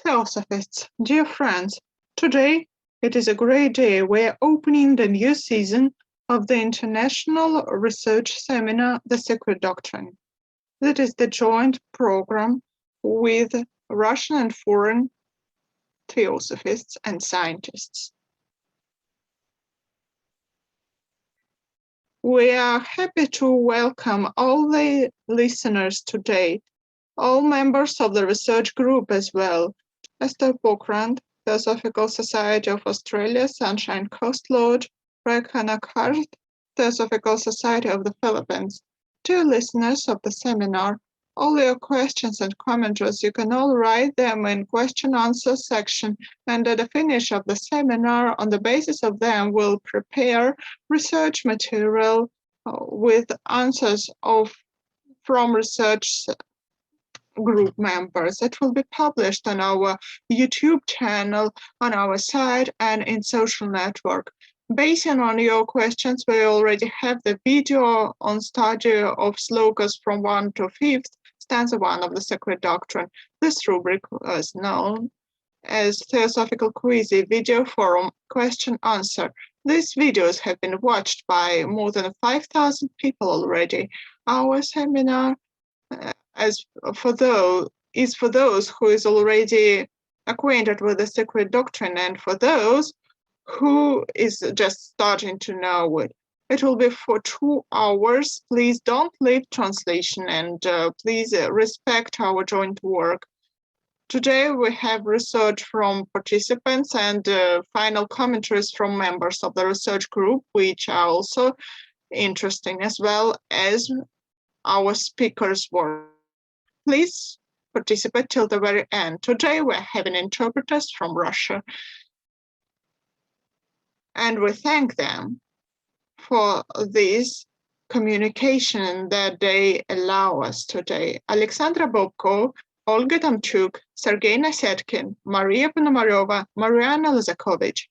Theosophists, dear friends, today it is a great day. We are opening the new season of the International Research Seminar The Secret Doctrine. That is the joint program with Russian and foreign theosophists and scientists. We are happy to welcome all the listeners today, all members of the research group as well, Esther Pokrand, Theosophical Society of Australia, Sunshine Coast Lodge, Uttarakhanda, Theosophical Society of the Philippines. Dear listeners of the seminar, all your questions and commentaries, you can all write them in question-answer section, and at the finish of the seminar, on the basis of them, we'll prepare research material with answers from research group members. It will be published on our YouTube channel, on our site, and in social network. Based on your questions, we already have the video on study of slokas from 1 to 5th, stanza 1 of the Secret Doctrine. This rubric is known as Theosophical Quizy Video Forum Question-Answer. These videos have been watched by more than 5,000 people already. Our seminar is for those who is already acquainted with the Secret Doctrine, and for those who is just starting to know it. It will be for 2 hours. Please don't leave translation, and please respect our joint work. Today we have research from participants and final commentaries from members of the research group, which are also interesting, as well as our speakers' work. Please participate till the very end. Today we're having interpreters from Russia, and we thank them for this communication that they allow us today. Alexandra Bobko, Olga Tomchuk, Sergey Nasetkin, Maria Ponomaryova, Mariana Lazakovich.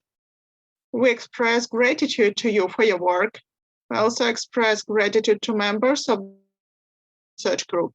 We express gratitude to you for your work. We also express gratitude to members of the research group.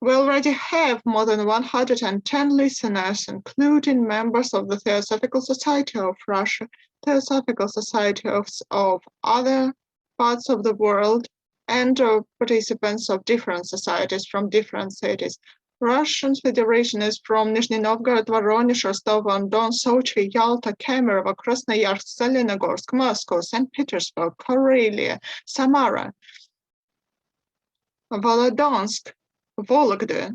We already have more than 110 listeners, including members of the Theosophical Society of Russia, Theosophical Society of other parts of the world, and participants of different societies from different cities. Russian Federation is from Nizhny Novgorod, Voronezh, Rostov-on-Don, Sochi, Yalta, Kemerovo, Krasnoyarsk, Zelenogorsk, Moscow, Saint Petersburg, Karelia, Samara, Volodonsk, Vologda.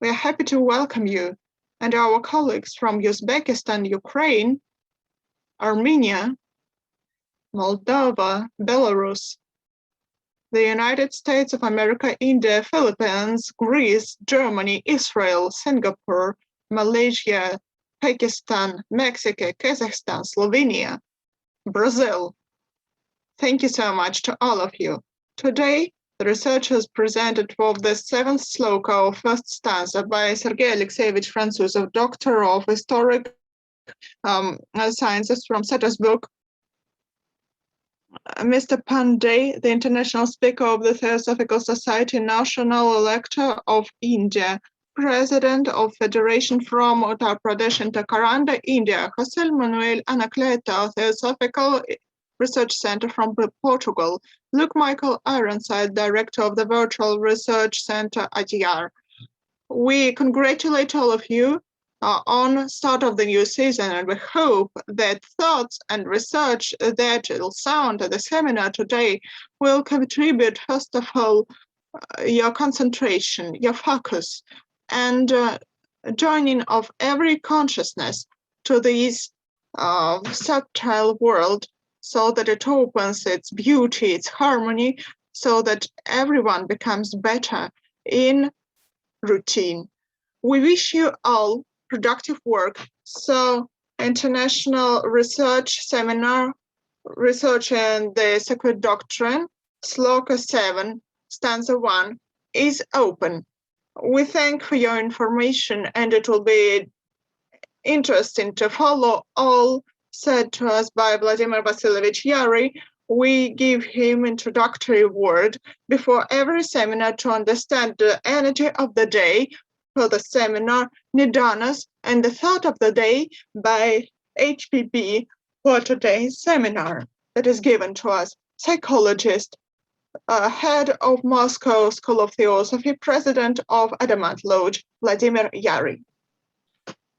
We are happy to welcome you and our colleagues from Uzbekistan, Ukraine, Armenia, Moldova, Belarus, the United States of America, India, Philippines, Greece, Germany, Israel, Singapore, Malaysia, Pakistan, Mexico, Kazakhstan, Slovenia, Brazil. Thank you so much to all of you. Today, the researchers presented for the 7th sloka of first stanza by Sergey Alexeyevich Franzusov, Doctor of Historic Sciences from St. Petersburg, Mr. Pandey, the international speaker of the Theosophical Society, National Elector of India, President of Federation from Uttar Pradesh and Uttarakhanda, India, José Manuel Anacleto, Theosophical Research Center from Portugal, Luke Michael Ironside, Director of the Virtual Research Center at Uttar. We congratulate all of you on start of the new season, and we hope that thoughts and research that will sound at the seminar today will contribute, first of all, your concentration, your focus, and joining of every consciousness to this subtle world, so that it opens its beauty, its harmony, so that everyone becomes better in routine. We wish you all productive work. So, International Research Seminar, Research in the Secret Doctrine, Sloka 7, Stanza 1, is open. We thank for your information, and it will be interesting to follow all said to us by Vladimir Vasilyevich Yary. We give him introductory word before every seminar to understand the energy of the day, for the seminar Nidanas and the Thought of the Day by HPB for today's seminar that is given to us psychologist, head of Moscow School of Theosophy, president of Adamant Lodge, Vladimir Yary.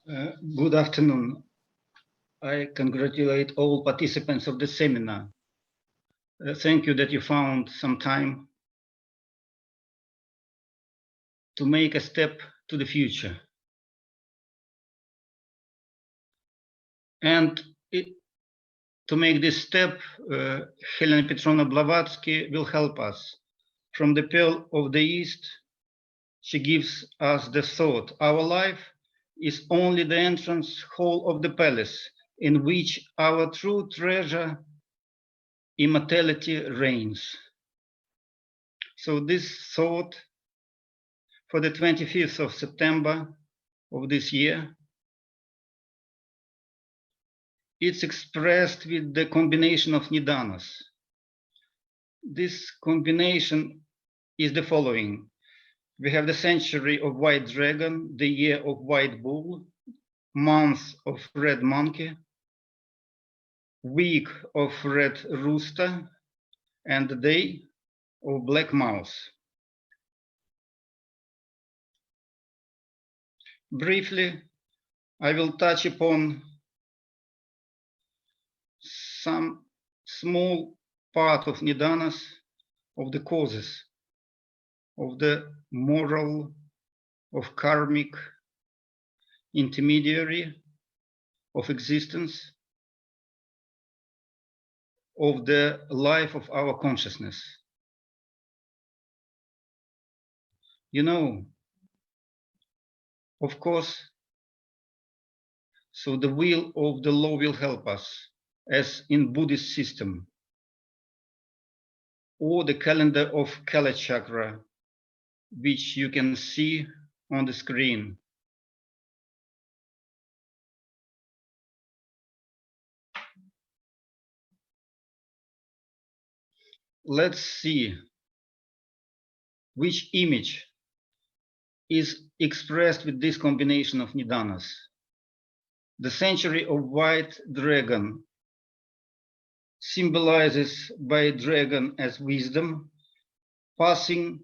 Good afternoon. I congratulate all participants of the seminar. Thank you that you found some time to make a step to the future. And to make this step, Helena Petrovna Blavatsky will help us. From the Pearl of the East, she gives us the thought, our life is only the entrance hall of the palace in which our true treasure, immortality, reigns. So this thought for the 25th of September of this year, it's expressed with the combination of Nidanas. This combination is the following. We have the century of white dragon, the year of white bull, month of red monkey, week of red rooster, and the day of black mouse. Briefly, I will touch upon some small part of Nidanas, of the causes, of the moral, of karmic intermediary of existence, of the life of our consciousness. You know, of course, so the will of the law will help us, as in Buddhist system, or the calendar of Kalachakra, which you can see on the screen. Let's see which image is expressed with this combination of Nidanas. The century of white dragon symbolizes by dragon as wisdom, passing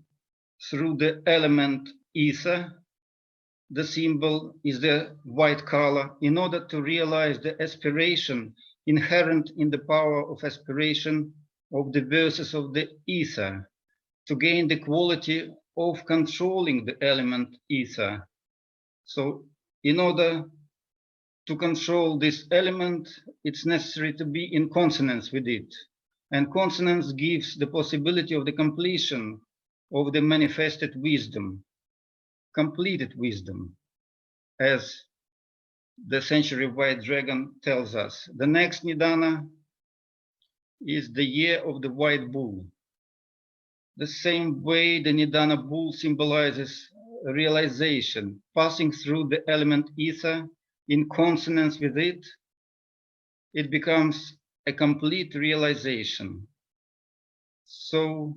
through the element ether. The symbol is the white color in order to realize the aspiration inherent in the power of aspiration of the verses of the ether, to gain the quality of controlling the element ether. So in order to control this element, it's necessary to be in consonance with it. And consonance gives the possibility of the completion of the manifested wisdom, completed wisdom, as the century of white dragon tells us. The next Nidana is the year of the white bull. The same way the Nidana bull symbolizes realization, passing through the element ether in consonance with it, it becomes a complete realization. So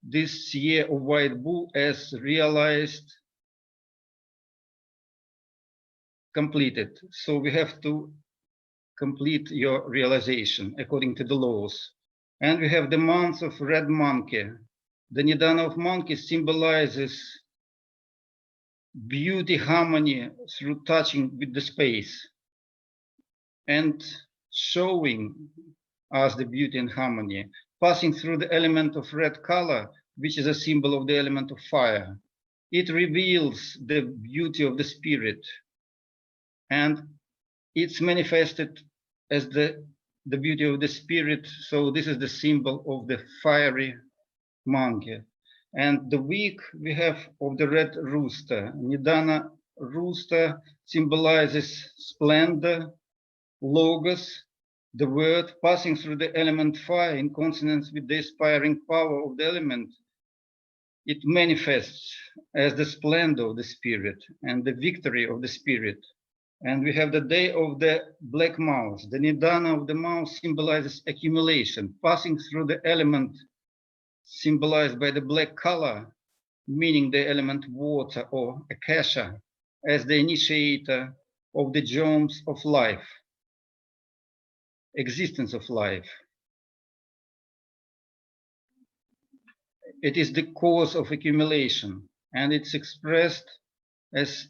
this year of white bull as realized, completed. So we have to complete your realization according to the laws. And we have the month of red monkey. The Nidana of monkey symbolizes beauty, harmony through touching with the space and showing us the beauty and harmony, passing through the element of red color, which is a symbol of the element of fire. It reveals the beauty of the spirit, and it's manifested as the beauty of the spirit. So this is the symbol of the fiery monkey. And the week we have of the red rooster. Nidana rooster symbolizes splendor, logos, the word passing through the element fire in consonance with the aspiring power of the element. It manifests as the splendor of the spirit and the victory of the spirit. And we have the day of the black mouse. The Nidana of the mouse symbolizes accumulation, passing through the element symbolized by the black color meaning the element water, or akasha, as the initiator of the germs of life, existence of life. It is the cause of accumulation, and it's expressed as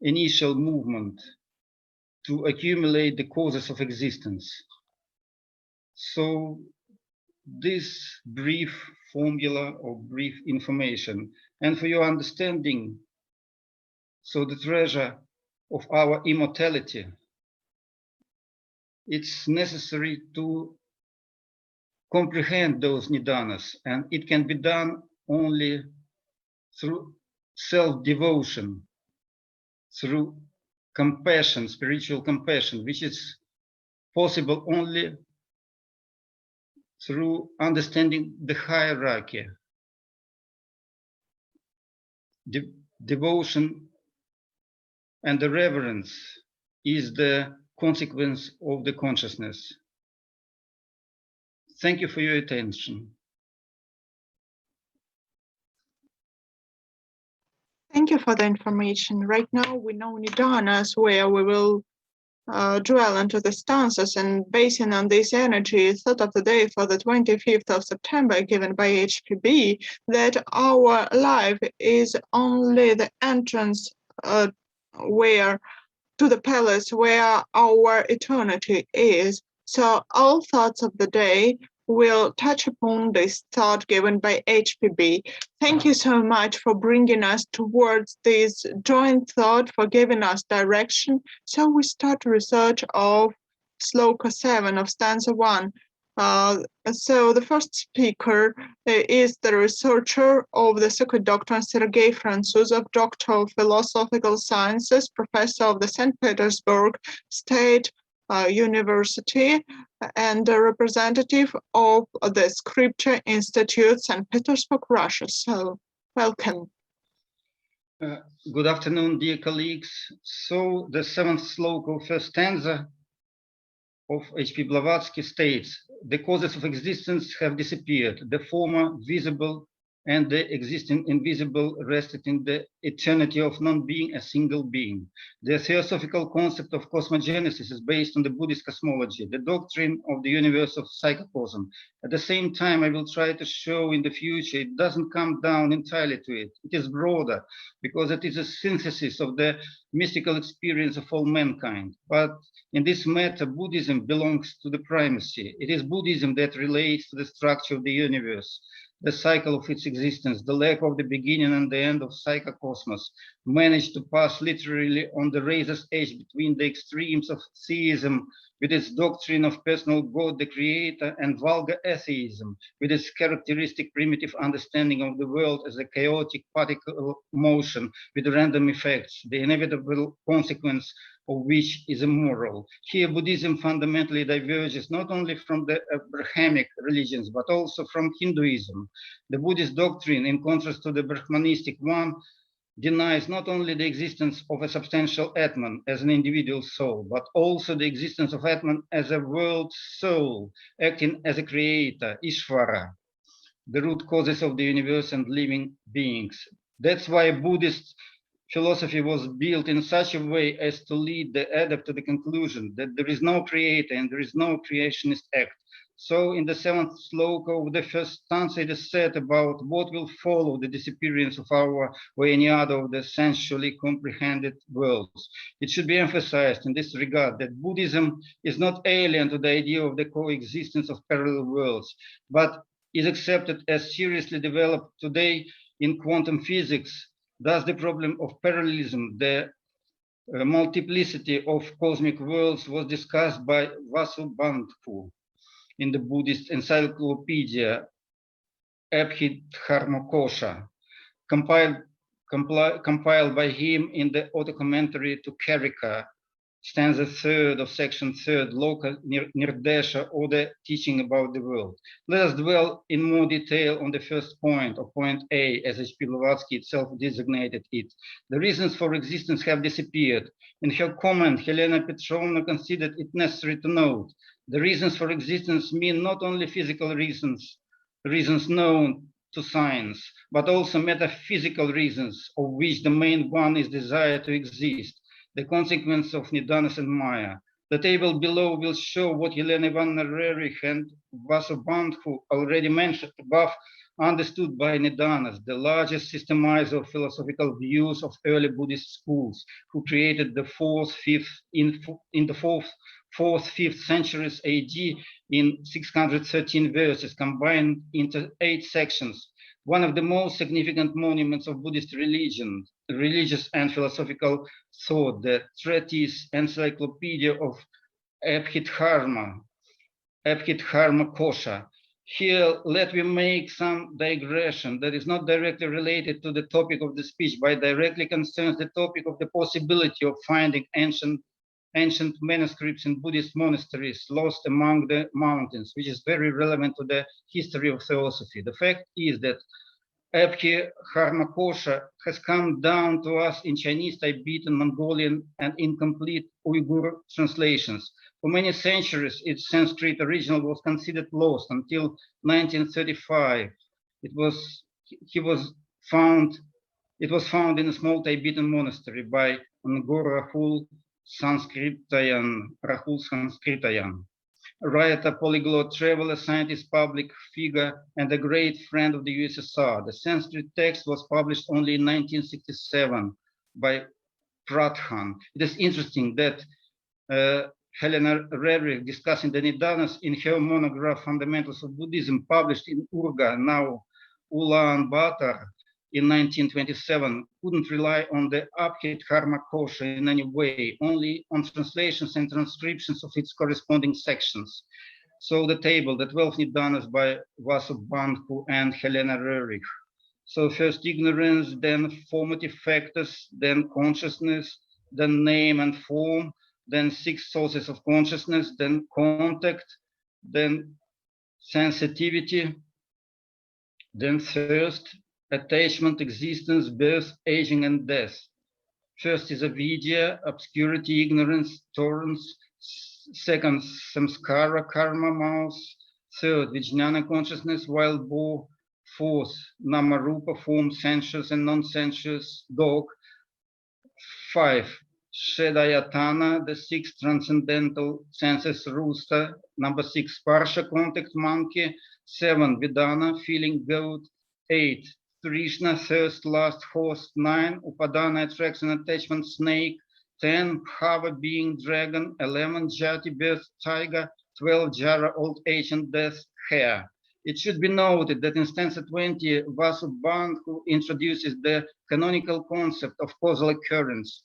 initial movement to accumulate the causes of existence. So this brief formula or brief information, and for your understanding, so the treasure of our immortality, it's necessary to comprehend those nidanas, and it can be done only through self-devotion, through compassion, spiritual compassion, which is possible only through understanding the hierarchy. Devotion and the reverence is the consequence of the consciousness. Thank you for your attention. Thank you for the information. Right now we know nidanas, where we will dwell into the stanzas, and basing on this energy, thought of the day for the 25th of September given by HPB, that our life is only the entrance where to the palace where our eternity is. So all thoughts of the day will touch upon this thought given by HPB. Thank you so much for bringing us towards this joint thought, for giving us direction. So we start research of Sloka 7 of stanza 1. So the first speaker is the researcher of the Secret Doctrine, Sergey Franzusov, Doctor of Philosophical Sciences, Professor of the Saint Petersburg State University, and a representative of the Scripture Institute, St. Petersburg, Russia. So, welcome. Good afternoon, dear colleagues. So, the seventh sloka of first stanza of H.P. Blavatsky states, the causes of existence have disappeared. The former visible and the existing invisible rested in the eternity of non-being, a single being. The theosophical concept of cosmogenesis is based on the Buddhist cosmology, the doctrine of the universe of psychocosm. At the same time, I will try to show in the future it doesn't come down entirely to it. It is broader because it is a synthesis of the mystical experience of all mankind. But in this matter, Buddhism belongs to the primacy. It is Buddhism that relates to the structure of the universe, the cycle of its existence, the lack of the beginning and the end of psychocosmos, managed to pass literally on the razor's edge between the extremes of theism with its doctrine of personal God, the creator, and vulgar atheism with its characteristic primitive understanding of the world as a chaotic particle motion with random effects, the inevitable consequence of which is immoral. Here, Buddhism fundamentally diverges not only from the Abrahamic religions, but also from Hinduism. The Buddhist doctrine, in contrast to the Brahmanistic one, denies not only the existence of a substantial Atman as an individual soul, but also the existence of Atman as a world soul, acting as a creator, Ishvara, the root causes of the universe and living beings. That's why Buddhist philosophy was built in such a way as to lead the adept to the conclusion that there is no creator and there is no creationist act. So in the seventh sloka of the first stanza, it is said about what will follow the disappearance of our or any other of the sensually comprehended worlds. It should be emphasized in this regard that Buddhism is not alien to the idea of the coexistence of parallel worlds, but is accepted as seriously developed today in quantum physics. Thus, the problem of parallelism, the multiplicity of cosmic worlds, was discussed by Vasubandhu in the Buddhist encyclopedia Abhidharmakosha, compiled by him in the auto-commentary to Karika, stanza 3rd of section 3rd, Loka Nirdesha, or the teaching about the world. Let us dwell in more detail on the first point, or point A, as H.P. Blavatsky itself designated it. The reasons for existence have disappeared. In her comment, Helena Petrovna considered it necessary to note the reasons for existence mean not only physical reasons known to science, but also metaphysical reasons, of which the main one is desire to exist, the consequence of Nidanas and Maya. The table below will show what Helena Ivanovna Rerich and Vasubandhu already mentioned above, understood by Nidanas, the largest systemizer of philosophical views of early Buddhist schools, who created the in the fourth, 5th centuries AD in 613 verses, combined into 8 sections. One of the most significant monuments of Buddhist religion, religious and philosophical thought, the treatise Encyclopedia of Abhidharma Kosha. Here, let me make some digression that is not directly related to the topic of the speech, but directly concerns the topic of the possibility of finding ancient manuscripts in Buddhist monasteries lost among the mountains, which is very relevant to the history of Theosophy. The fact is that Abhidharmakosha has come down to us in Chinese, Tibetan, Mongolian, and incomplete Uyghur translations. For many centuries, its Sanskrit original was considered lost until 1935. It was found in a small Tibetan monastery by Rahul Sanskritayan, a writer, polyglot, traveler, scientist, public figure, and a great friend of the USSR. The Sanskrit text was published only in 1967 by Pradhan. It is interesting that Helena Rerich, discussing the Nidanas in her monograph Fundamentals of Buddhism, published in Urga, now Ulaanbaatar, in 1927, couldn't rely on the Abhidharmakosha in any way, only on translations and transcriptions of its corresponding sections. So the table, the 12 Nidanas by Vasubandhu and Helena Rerich. So first ignorance, then formative factors, then consciousness, then name and form, then 6 sources of consciousness, then contact, then sensitivity, then thirst, attachment, existence, birth, aging, and death. First is avidya, obscurity, ignorance, torrents. Second, samskara, karma, mouse. Third, vijnana, consciousness, wild boar. Fourth, namarupa, form, sensuous and non-sensuous, dog. 5, shedayatana, the 6 transcendental senses, rooster. Number 6, parsha, contact, monkey. 7, vidana, feeling, goat. 8, Trishna, thirst, lust, horse. 9, Upadana, attraction, attachment, snake. 10, Bhava, being, dragon. 11, Jati, birth, tiger. 12, Jara, old age and death, hare. It should be noted that in stanza 20, Vasubandhu introduces the canonical concept of causal occurrence,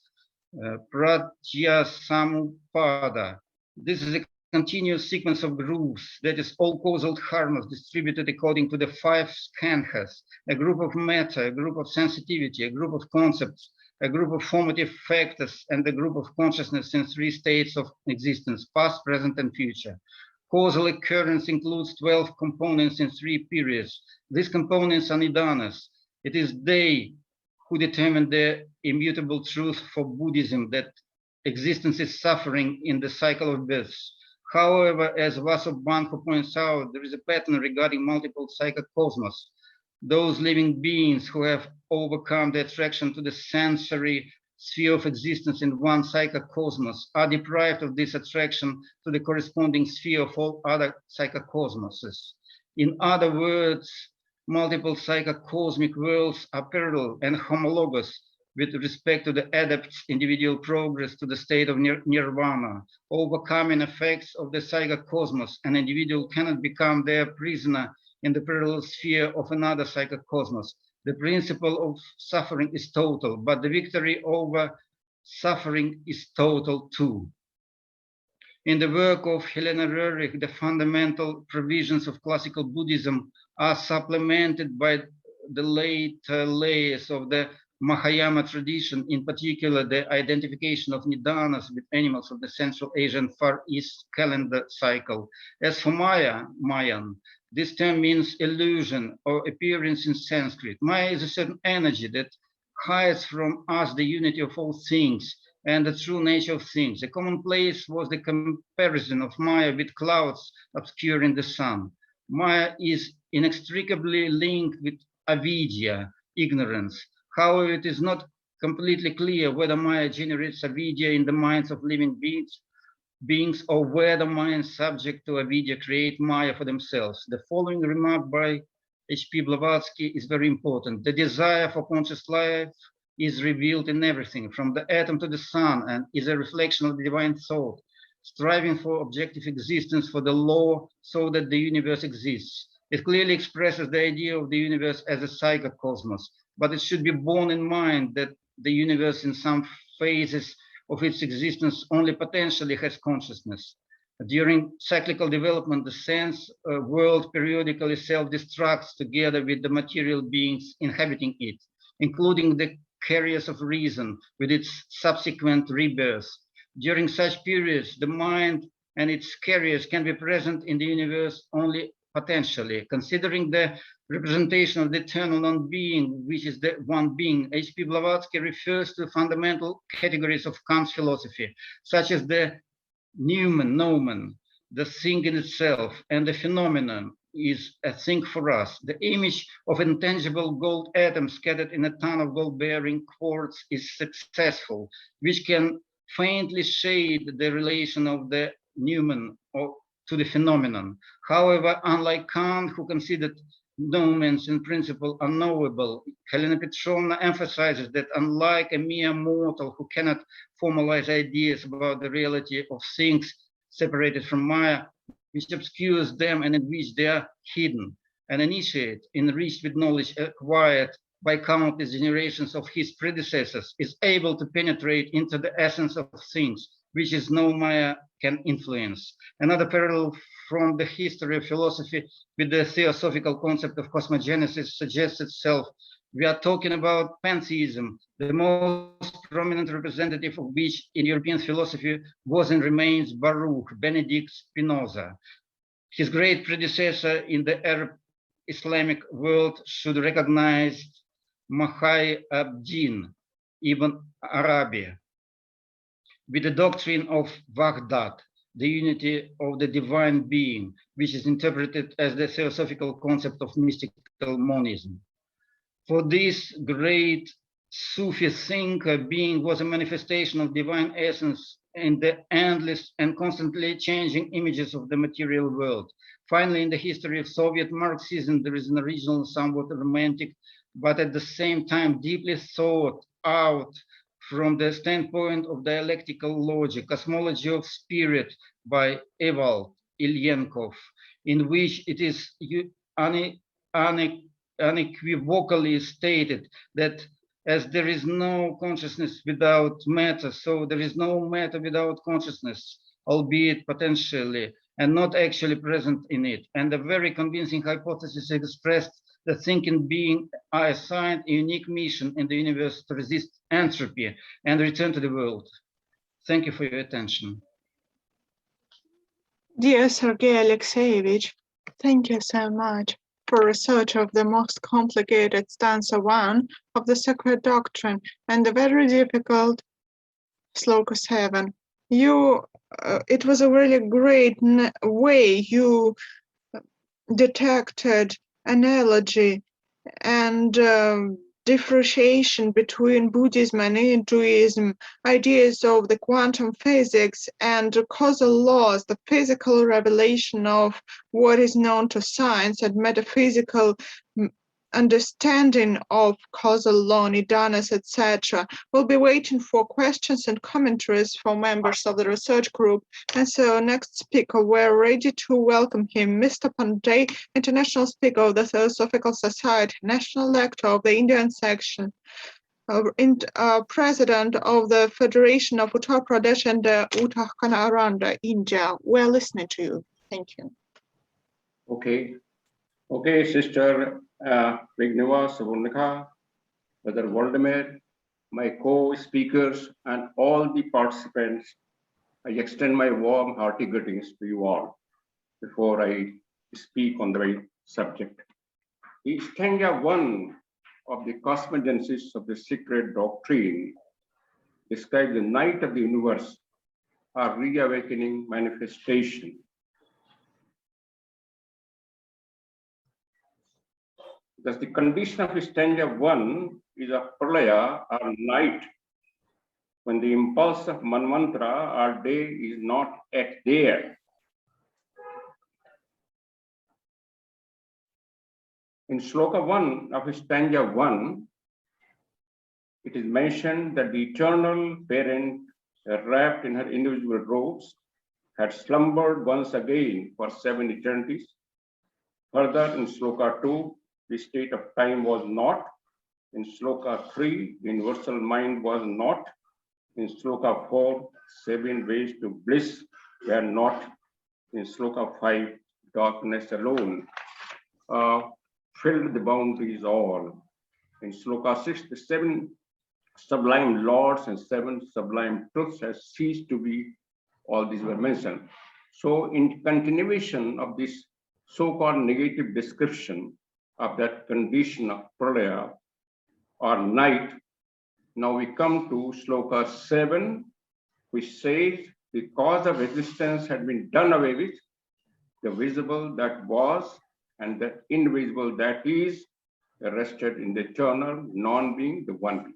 Pratyasamupada. This is a continuous sequence of grooves, that is, all causal dharmas distributed according to the 5 skandhas, a group of matter, a group of sensitivity, a group of concepts, a group of formative factors, and a group of consciousness in 3 states of existence, past, present, and future. Causal occurrence includes 12 components in 3 periods. These components are Nidanas. It is they who determine the immutable truth for Buddhism, that existence is suffering in the cycle of births. However, as Vasubandhu points out, there is a pattern regarding multiple psychocosmos. Those living beings who have overcome the attraction to the sensory sphere of existence in one psychocosmos are deprived of this attraction to the corresponding sphere of all other psychocosmoses. In other words, multiple psychocosmic worlds are parallel and homologous with respect to the adept's individual progress to the state of nirvana. Overcoming effects of the psychocosmos, an individual cannot become their prisoner in the parallel sphere of another psychocosmos. The principle of suffering is total, but the victory over suffering is total too. In the work of Helena Rerich, the fundamental provisions of classical Buddhism are supplemented by the later layers of the Mahayana tradition, in particular the identification of Nidanas with animals of the Central Asian Far East calendar cycle. As for Mayan, this term means illusion or appearance in Sanskrit. Maya is a certain energy that hides from us the unity of all things and the true nature of things. A commonplace was the comparison of Maya with clouds obscuring the sun. Maya is inextricably linked with avidya, ignorance. However, it is not completely clear whether Maya generates avidya in the minds of living beings or whether minds subject to avidya create Maya for themselves. The following remark by H.P. Blavatsky is very important. The desire for conscious life is revealed in everything, from the atom to the sun, and is a reflection of the divine thought, striving for objective existence for the law so that the universe exists. It clearly expresses the idea of the universe as a psychocosmos, but it should be borne in mind that the universe in some phases of its existence only potentially has consciousness. During cyclical development, the sense world periodically self-destructs together with the material beings inhabiting it, including the carriers of reason with its subsequent rebirth. During such periods, the mind and its carriers can be present in the universe only potentially. Considering the representation of the eternal non-being, which is the one being, H.P. Blavatsky refers to fundamental categories of Kant's philosophy, such as the noumen, the thing in itself, and the phenomenon is a thing for us. The image of intangible gold atoms scattered in a ton of gold-bearing quartz is successful, which can faintly shade the relation of the noumen to the phenomenon. However, unlike Kant, who considered noumens in principle unknowable, Helena Petrovna emphasizes that unlike a mere mortal who cannot formalize ideas about the reality of things separated from Maya, which obscures them and in which they are hidden, an initiate enriched with knowledge acquired by countless generations of his predecessors is able to penetrate into the essence of things, which is no Maya can influence. Another parallel from the history of philosophy with the theosophical concept of cosmogenesis suggests itself. We are talking about pantheism, the most prominent representative of which in European philosophy was and remains Baruch Benedict Spinoza. His great predecessor in the Arab Islamic world should recognize Mahai Abdin Ibn Arabi with the doctrine of Wahdat, the unity of the divine being, which is interpreted as the theosophical concept of mystical monism. For this great Sufi thinker, being was a manifestation of divine essence in the endless and constantly changing images of the material world. Finally, in the history of Soviet Marxism, there is an original, somewhat romantic, but at the same time deeply thought out from the standpoint of dialectical logic, cosmology of spirit by Ewald Ilyenkov, in which it is unequivocally stated that as there is no consciousness without matter, so there is no matter without consciousness, albeit potentially and not actually present in it. And a very convincing hypothesis expressed that thinking being are assigned a unique mission in the universe to resist entropy and return to the world. Thank you for your attention. Dear Sergey Alexeyevich, thank you so much for research of the most complicated stanza 1 of the Secret Doctrine and the very difficult Sloka 7. It was a really great way you detected analogy and differentiation between Buddhism and Hinduism, ideas of the quantum physics and causal laws, the physical revelation of what is known to science and metaphysical understanding of causal law, nidanas, etc. We'll be waiting for questions and commentaries from members of the research group. And so next speaker, we're ready to welcome him, Mr. Pandey, International Speaker of the Theosophical Society, National Lecturer of the Indian section, President of the Federation of Uttar Pradesh and Uttarakhanda, India. We're listening to you. Thank you. Okay, Sister Vigneva Savunika, Brother Waldemar, my co-speakers, and all the participants, I extend my warm, hearty greetings to you all before I speak on the subject. The Stanza 1 of the Cosmogenesis of the Secret Doctrine describes the night of the universe, our reawakening manifestation. Thus, the condition of stanza 1 is a pralaya or night, when the impulse of manmantra or day is not at there. In Sloka 1 of stanza 1, it is mentioned that the eternal parent, wrapped in her individual robes, had slumbered once again for 7 eternities. Further, in Sloka 2, the state of time was not. In Sloka 3, the universal mind was not. In Sloka 4, 7 ways to bliss were not. In Sloka 5, darkness alone filled the boundaries all. In Sloka 6, the 7 sublime lords and 7 sublime truths has ceased to be. All these were mentioned. So in continuation of this so-called negative description of that condition of pralaya or night, now we come to Sloka 7, which says the cause of existence had been done away with, the visible that was and the invisible that is rested in the eternal non-being, the one being.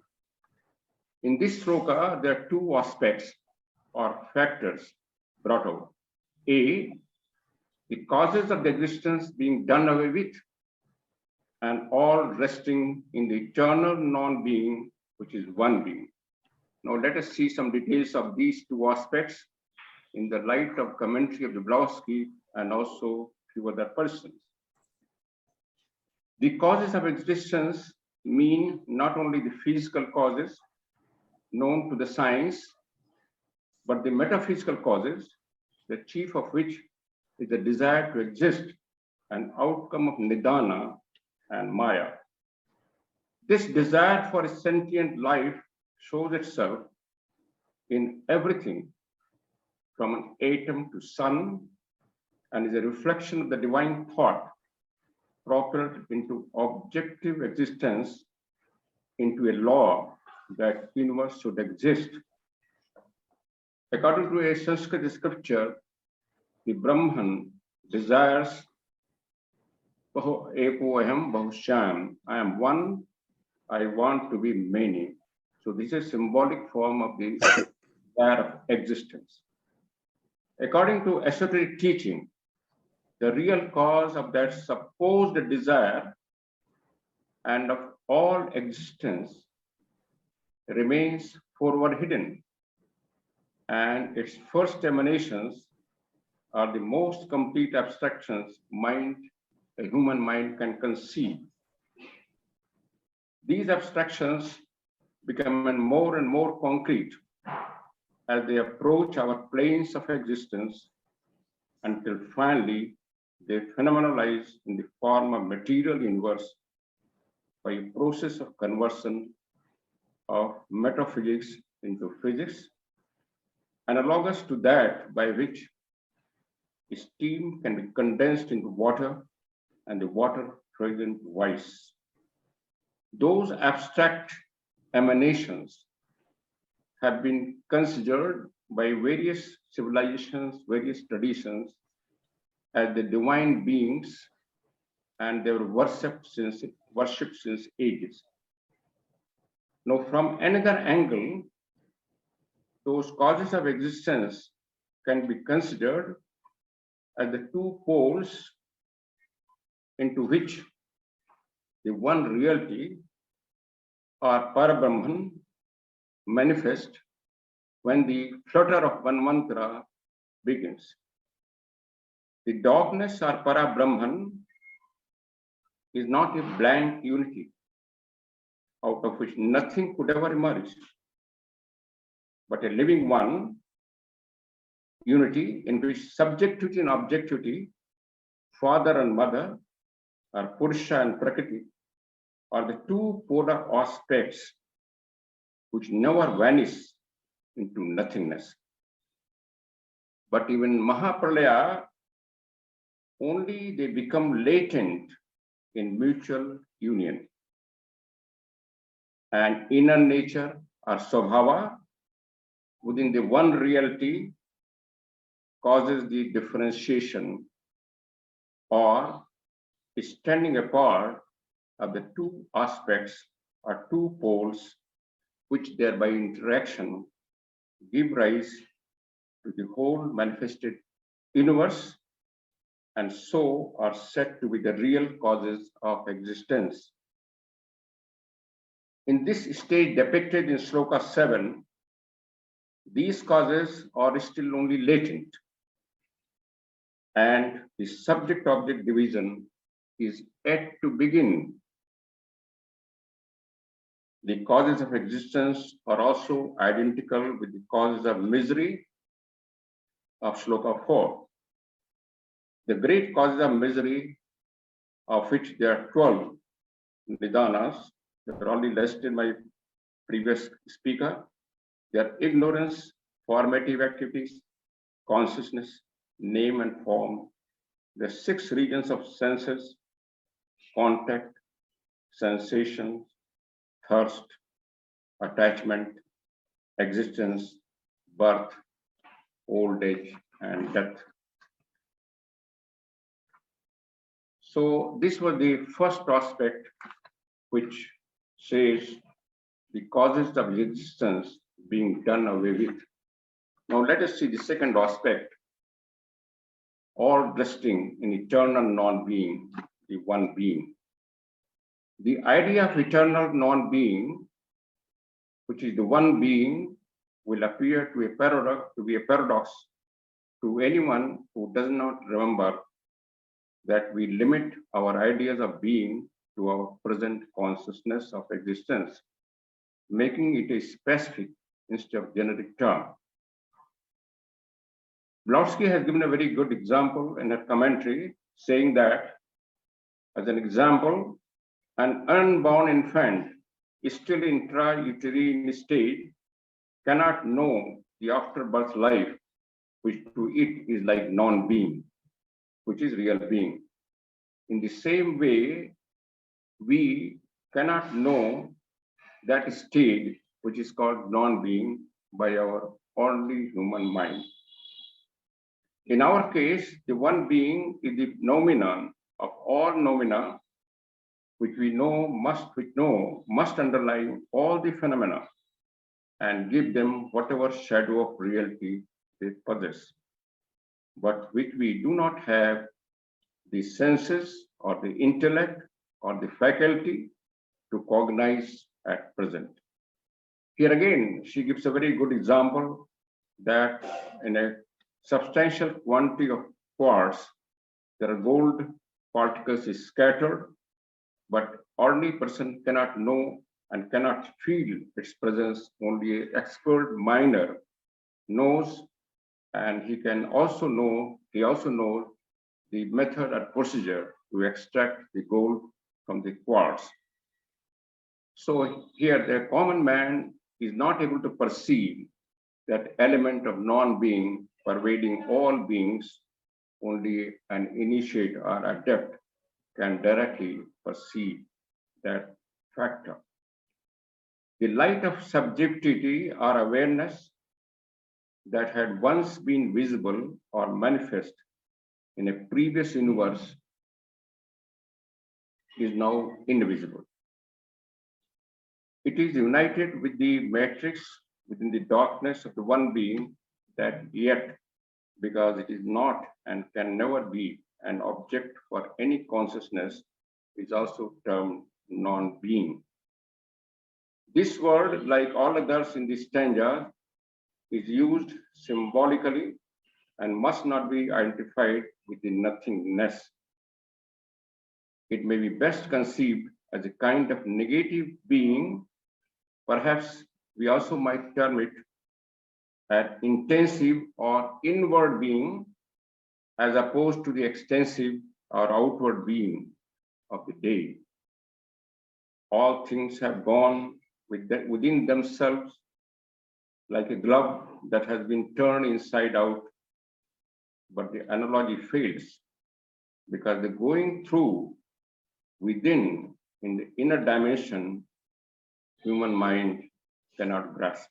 In this sloka, there are 2 aspects or factors brought out. A, the causes of the existence being done away with, and all resting in the eternal non-being, which is one being. Now let us see some details of these 2 aspects in the light of commentary of the Blavatsky and also few other persons. The causes of existence mean not only the physical causes known to the science, but the metaphysical causes, the chief of which is the desire to exist, an outcome of nidana and maya. This desire for a sentient life shows itself in everything from an atom to sun, and is a reflection of the divine thought propelled into objective existence, into a law that universe should exist. According to a Sanskrit scripture, the Brahman desires Eko aham bahushyam. I am one, I want to be many. So this is a symbolic form of the desire of existence. According to esoteric teaching, the real cause of that supposed desire and of all existence remains forward hidden, and its first emanations are the most complete abstractions a human mind can conceive. These abstractions become more and more concrete as they approach our planes of existence, until finally they phenomenalize in the form of material universe by a process of conversion of metaphysics into physics, analogous to that by which steam can be condensed into water and the water turned into ice. Those abstract emanations have been considered by various civilizations, various traditions, as the divine beings, and they were worshipped since ages. Now, from another angle, those causes of existence can be considered as the 2 poles into which the one reality or Parabrahman manifest when the flutter of one mantra begins. The darkness or Parabrahman is not a blank unity out of which nothing could ever emerge, but a living one, unity in which subjectivity and objectivity, father and mother, or Purusha and Prakriti, are the 2 polar aspects which never vanish into nothingness. But even Mahapralaya, only they become latent in mutual union. And inner nature or Swabhava within the one reality causes the differentiation or standing apart of the two aspects or two poles, which thereby interaction give rise to the whole manifested universe, and so are said to be the real causes of existence. In this stage depicted in Sloka 7, these causes are still only latent, and the subject-object division is yet to begin. The causes of existence are also identical with the causes of misery of Sloka 4. The great causes of misery, of which there are 12 nidanas, that are already listed by previous speaker. They are ignorance, formative activities, consciousness, name and form, the 6 regions of senses, contact, sensation, thirst, attachment, existence, birth, old age, and death. So this was the first aspect, which says the causes of existence being done away with. Now let us see the second aspect, all resting in eternal non-being, the one being. The idea of eternal non-being, which is the one being, will appear to be a paradox to anyone who does not remember that we limit our ideas of being to our present consciousness of existence, making it a specific instead of generic term. Blavatsky has given a very good example in a commentary, saying that, as an example, an unborn infant is still intrauterine state, cannot know the afterbirth life, which to it is like non-being, which is real being. In the same way, we cannot know that state, which is called non-being, by our only human mind. In our case, the one being is the noumenon of all noumena, which we know must underlie all the phenomena and give them whatever shadow of reality they possess, but which we do not have the senses or the intellect or the faculty to cognize at present. Here again, she gives a very good example that in a substantial quantity of quartz, there are gold particles is scattered, but ordinary person cannot know and cannot feel its presence. Only an expert miner knows, and he also knows the method and procedure to extract the gold from the quartz. So here the common man is not able to perceive that element of non-being pervading all beings. Only an initiate or adept can directly perceive that factor. The light of subjectivity or awareness that had once been visible or manifest in a previous universe is now invisible. It is united with the matrix within the darkness of the one being, that yet, because it is not and can never be an object for any consciousness, is also termed non-being. This word, like all others in this stanza, is used symbolically and must not be identified with the nothingness. It may be best conceived as a kind of negative being. Perhaps we also might term it an intensive or inward being, as opposed to the extensive or outward being of the day. All things have gone within themselves, like a glove that has been turned inside out, but the analogy fails, because the going through within in the inner dimension, human mind cannot grasp.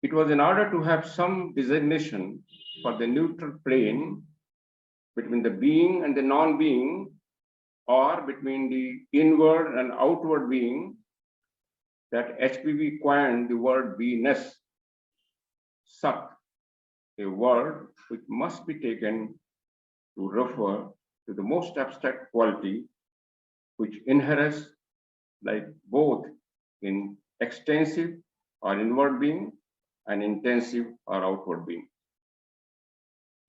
It was in order to have some designation for the neutral plane between the being and the non-being or between the inward and outward being, that HPV coined the word beingness, Sat, a word which must be taken to refer to the most abstract quality which inheres like both in extensive or inward being and intensive or outward being.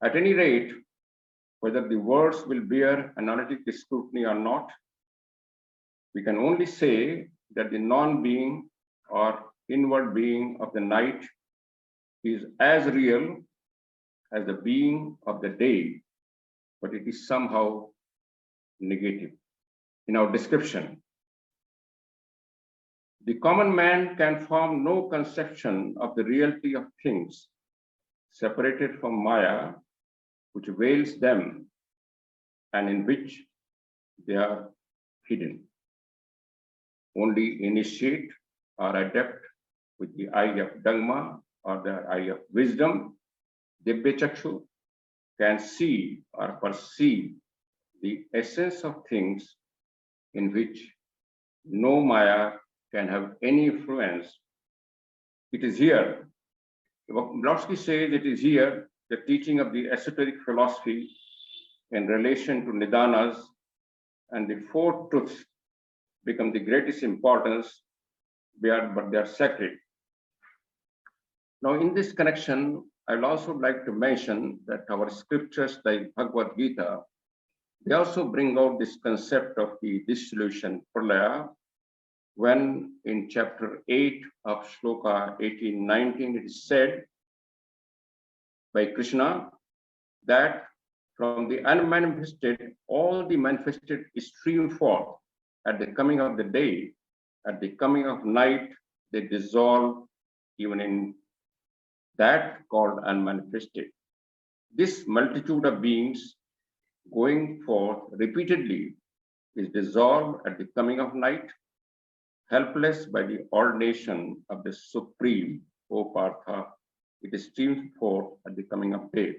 At any rate, whether the words will bear analytic scrutiny or not, we can only say that the non-being or inward being of the night is as real as the being of the day, but it is somehow negative. In our description, the common man can form no conception of the reality of things separated from Maya, which veils them and in which they are hidden. Only initiate or adept with the eye of Dhamma or the eye of wisdom, Dibya Chakshu, can see or perceive the essence of things in which no Maya can have any influence. It is here, Blavatsky says it is here, the teaching of the esoteric philosophy in relation to Nidanas and the four truths become the greatest importance, but they are sacred. Now, in this connection, I would also like to mention that our scriptures like Bhagavad Gita, they also bring out this concept of the dissolution, pralaya, when in chapter 8 of Sloka 18-19, it is said by Krishna that from the unmanifested, all the manifested stream forth at the coming of the day, at the coming of night, they dissolve even in that called unmanifested. This multitude of beings going forth repeatedly is dissolved at the coming of night, helpless by the ordination of the Supreme, O Partha, it streams forth at the coming of day.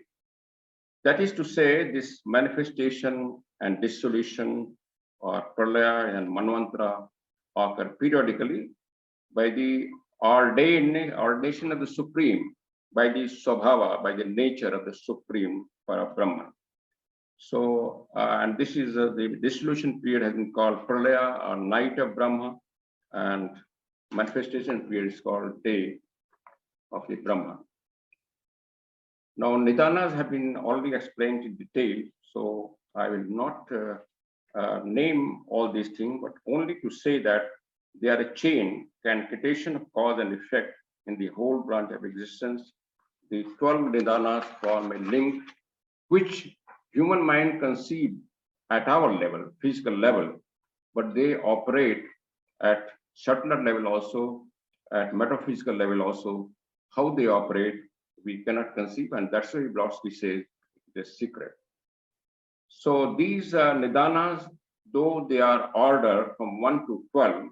That is to say, this manifestation and dissolution or pralaya and manvantara occur periodically by the ordination of the Supreme, by the Swabhava, by the nature of the Supreme Parabrahman. So, and this is the dissolution period has been called pralaya or night of Brahma, and manifestation period is called day of the Brahma. Now, Nidanas have been already explained in detail, so I will not name all these things, but only to say that they are a chain, concatenation of cause and effect in the whole branch of existence. The 12 Nidanas form a link which human mind conceives at our level, physical level, but they operate at subtler level also, at metaphysical level also. How they operate, we cannot conceive, and that's why Blavatsky says the secret. So these Nidanas, though they are ordered from 1 to 12,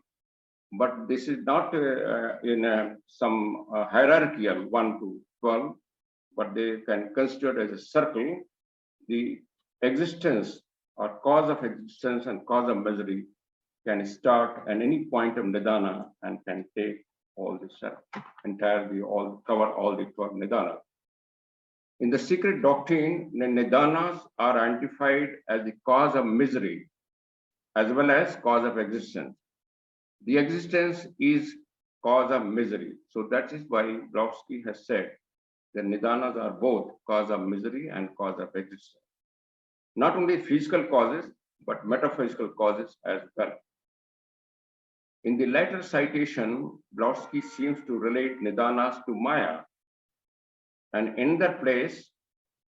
but this is not in some hierarchical 1 to 12, but they can consider as a circle. The existence or cause of existence and cause of misery can start at any point of Nidana and can take all this entirely, cover all the 12 Nidanas. In the secret doctrine, the Nidanas are identified as the cause of misery as well as cause of existence. The existence is cause of misery. So that is why Blavatsky has said that Nidanas are both cause of misery and cause of existence. Not only physical causes, but metaphysical causes as well. In the latter citation, Blavatsky seems to relate Nidanas to Maya. And in that place,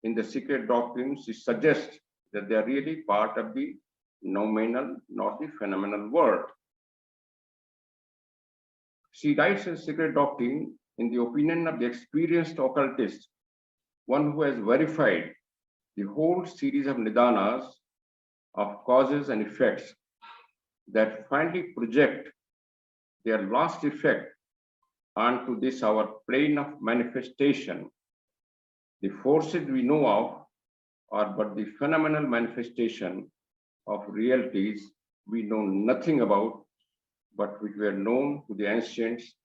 in the secret doctrines, he suggests that they are really part of the nominal, not the phenomenal world. She writes in Secret Doctrine, in the opinion of the experienced occultist, one who has verified the whole series of Nidanas of causes and effects that finally project their last effect onto this our plane of manifestation. The forces we know of are but the phenomenal manifestation of realities we know nothing about, but which were known to the ancients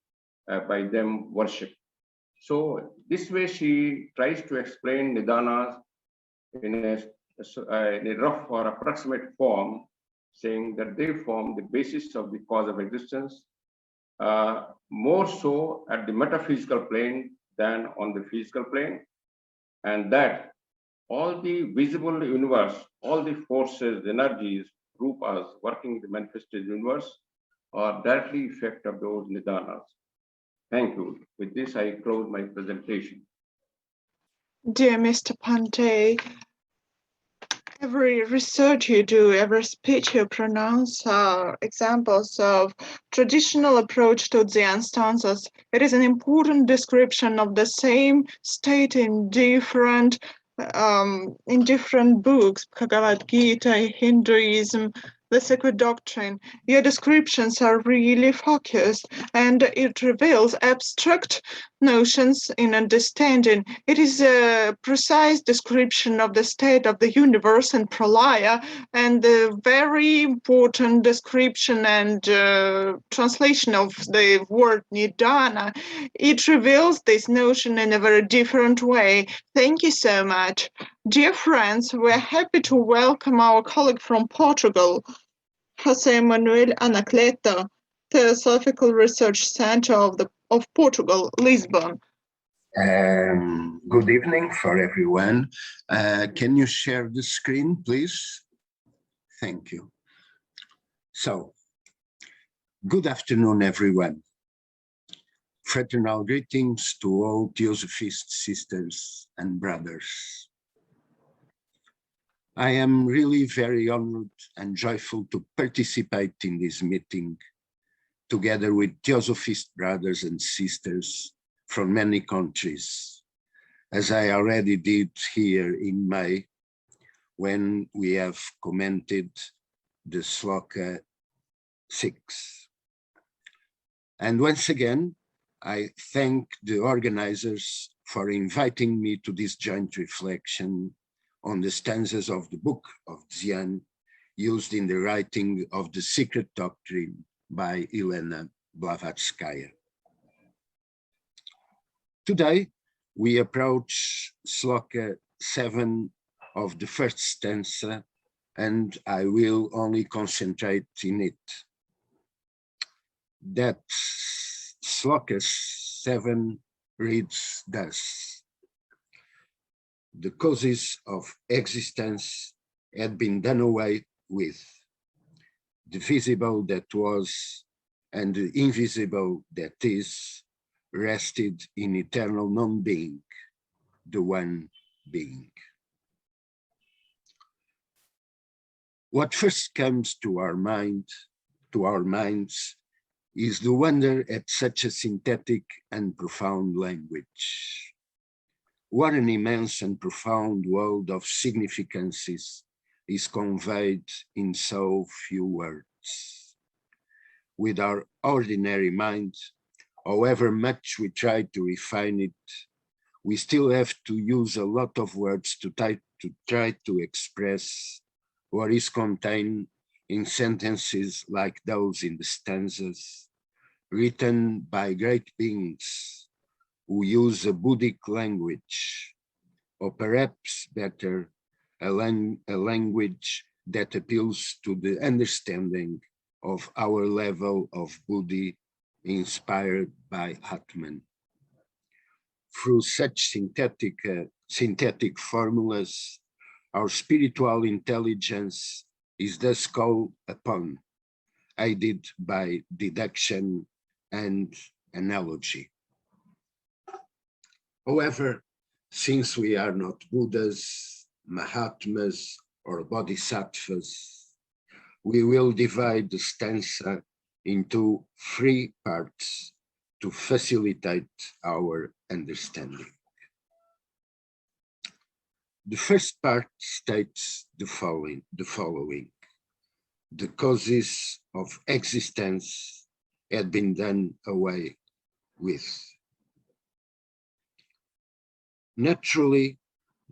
by them worship. So this way she tries to explain Nidanas in a rough or approximate form, saying that they form the basis of the cause of existence, more so at the metaphysical plane than on the physical plane, and that all the visible universe, all the forces, energies, rupas working in the manifested universe are directly effect of those nidanas. Thank you. With this, I close my presentation. Dear Mr. Pandey, every research you do, every speech you pronounce are examples of traditional approach to Dzyan stanzas. It is an important description of the same state in different books, Bhagavad Gita, Hinduism, The Secret Doctrine. Your descriptions are really focused and it reveals abstract notions in understanding. It is a precise description of the state of the universe and pralaya, and a very important description and translation of the word nidana. It reveals this notion in a very different way. Thank you so much. Dear friends, we're happy to welcome our colleague from Portugal, José Manuel Anacleto, Theosophical Research Center of Portugal, Lisbon. Good evening for everyone. Can you share the screen, please? Thank you. So, good afternoon, everyone. Fraternal greetings to all Theosophist sisters and brothers. I am really very honored and joyful to participate in this meeting together with Theosophist brothers and sisters from many countries, as I already did here in May when we have commented the Sloka 6. And once again, I thank the organizers for inviting me to this joint reflection on the stanzas of the Book of Dzyan used in the writing of The Secret Doctrine by Elena Blavatsky. Today, we approach Sloka 7 of the first stanza, and I will only concentrate in it. That Sloka 7 reads thus: the causes of existence had been done away with. The visible that was and the invisible that is rested in eternal non-being, the one being. What first comes to our minds, is the wonder at such a synthetic and profound language. What an immense and profound world of significances is conveyed in so few words. With our ordinary mind, however much we try to refine it, we still have to use a lot of words to try to express what is contained in sentences like those in the stanzas, written by great beings who use a Buddhic language, or perhaps better, a language that appeals to the understanding of our level of Buddhi inspired by Atman. Through such synthetic formulas, our spiritual intelligence is thus called upon, aided by deduction and analogy. However, since we are not Buddhas, Mahatmas, or Bodhisattvas, we will divide the stanza into 3 parts to facilitate our understanding. The first part states the following: the causes of existence had been done away with. Naturally,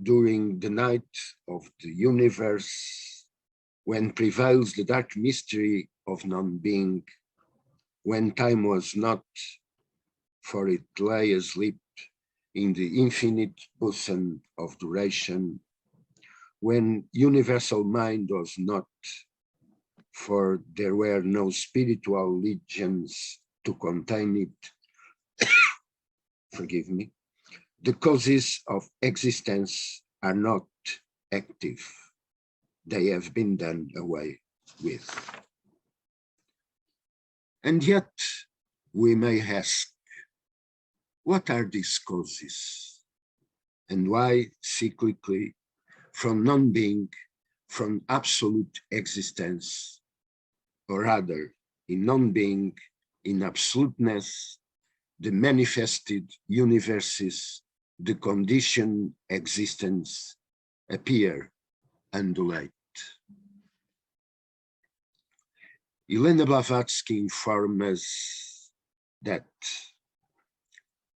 during the night of the universe, when prevails the dark mystery of non-being, when time was not, for it lay asleep in the infinite bosom of duration, when universal mind was not, for there were no spiritual legions to contain it. Forgive me. The causes of existence are not active. They have been done away with. And yet we may ask, what are these causes? And why cyclically, from non-being, from absolute existence, or rather in non-being, in absoluteness, the manifested universes, the conditioned existence appear, undulate. Elena Blavatsky informs us that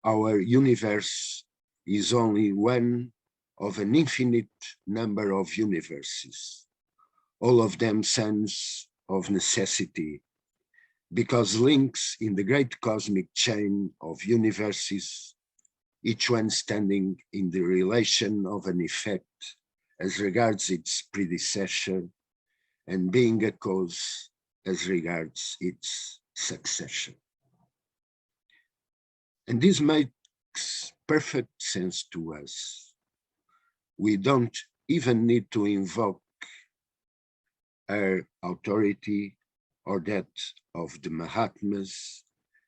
our universe is only one of an infinite number of universes, all of them sons of necessity, because links in the great cosmic chain of universes, each one standing in the relation of an effect as regards its predecessor, and being a cause as regards its successor. And this makes perfect sense to us. We don't even need to invoke our authority or that of the Mahatmas,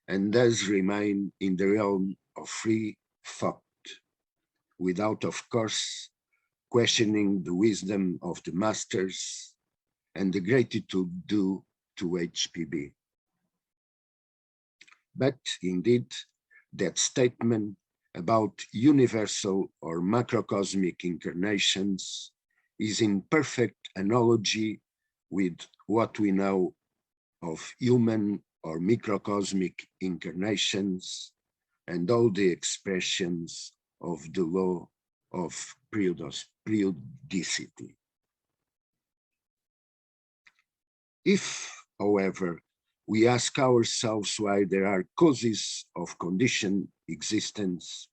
and thus remain in the realm of free thought, without, of course, questioning the wisdom of the masters and the gratitude due to HPB. But indeed, that statement about universal or macrocosmic incarnations is in perfect analogy with what we know of human or microcosmic incarnations and all the expressions of the law of periodicity. If, however, we ask ourselves why there are causes of conditioned existence,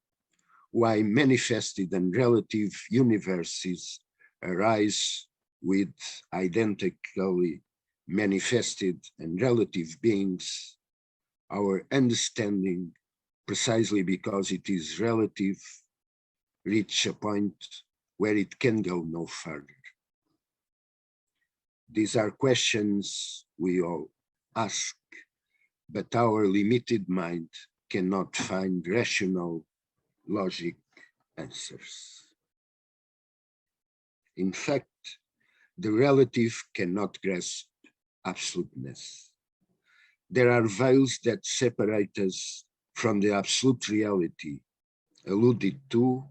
why manifested and relative universes arise with identically manifested and relative beings, our understanding, precisely because it is relative, reach a point where it can go no further. These are questions we all ask, but our limited mind cannot find rational, logic answers. In fact, the relative cannot grasp absoluteness. There are veils that separate us from the absolute reality, alluded to,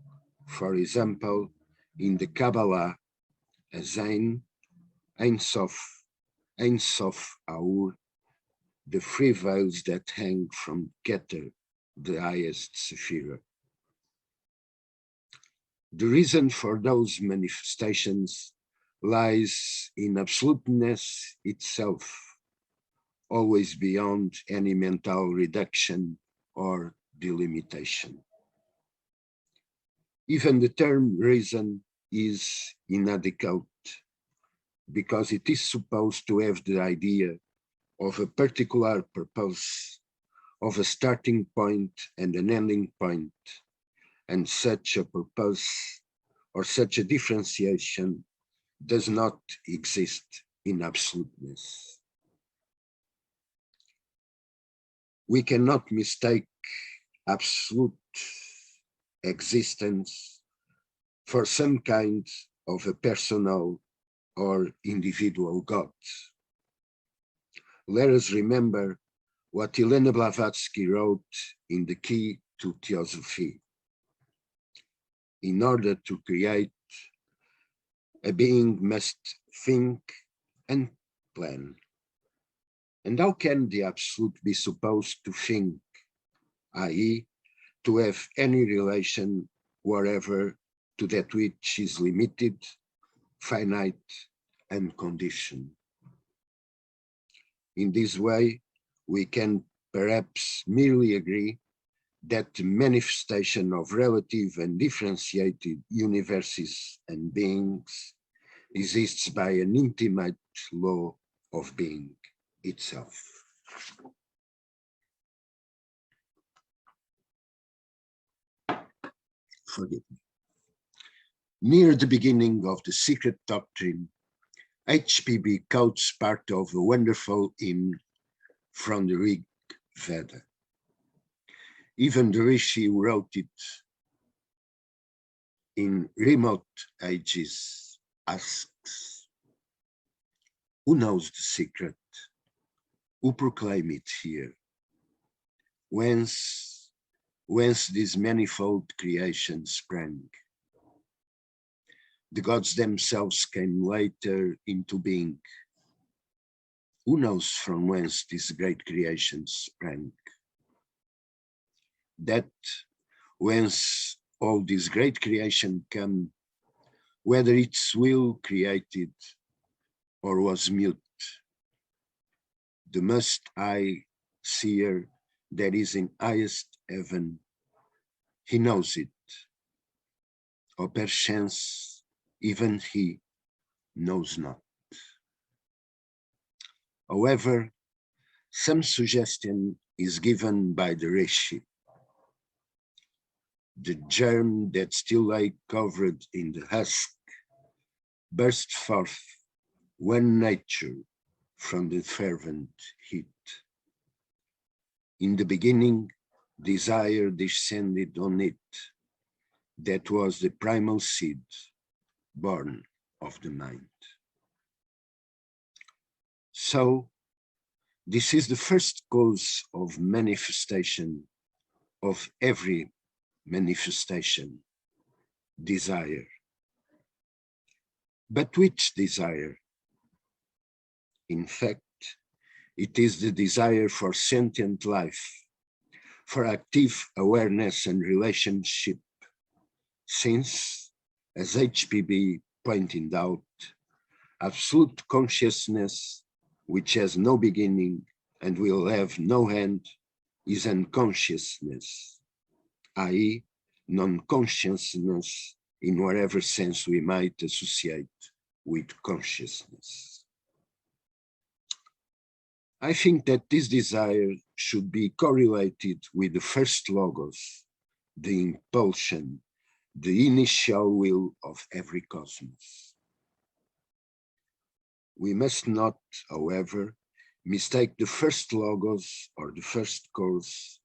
for example, in the Kabbalah as Ein Sof Aur, the three veils that hang from Keter, the highest Sephirah. The reason for those manifestations lies in absoluteness itself, always beyond any mental reduction or delimitation. Even the term reason is inadequate because it is supposed to have the idea of a particular purpose, of a starting point and an ending point, and such a purpose or such a differentiation does not exist in absoluteness. We cannot mistake absolute existence for some kind of a personal or individual God. Let us remember what Elena Blavatsky wrote in the key to Theosophy. In order to create, a being must think and plan. And how can the absolute be supposed to think, i.e., to have any relation, wherever, to that which is limited, finite, and condition. In this way, we can perhaps merely agree that the manifestation of relative and differentiated universes and beings exists by an intimate law of being itself. Forgive me. Near the beginning of the Secret Doctrine, HPB quotes part of a wonderful hymn from the Rig Veda. Even the Rishi who wrote it in remote ages asks, who knows the secret? Who proclaim it here? Whence this manifold creation sprang? The gods themselves came later into being. Who knows from whence this great creation sprang? That whence all this great creation came, whether its will created or was mute, the Most High Seer that is in highest heaven, he knows it, or perchance even he knows not. However, some suggestion is given by the Rishi. The germ that still lay covered in the husk burst forth one nature from the fervent heat. In the beginning, desire descended on it. That was the primal seed born of the mind. So, this is the first cause of manifestation of every manifestation, desire. But which desire? In fact, it is the desire for sentient life, for active awareness and relationship, since, as HPB pointed out, absolute consciousness, which has no beginning and will have no end, is unconsciousness, i.e., non-consciousness in whatever sense we might associate with consciousness. I think that this desire should be correlated with the first logos, the impulsion, the initial will of every cosmos. We must not, however, mistake the first logos or the first cause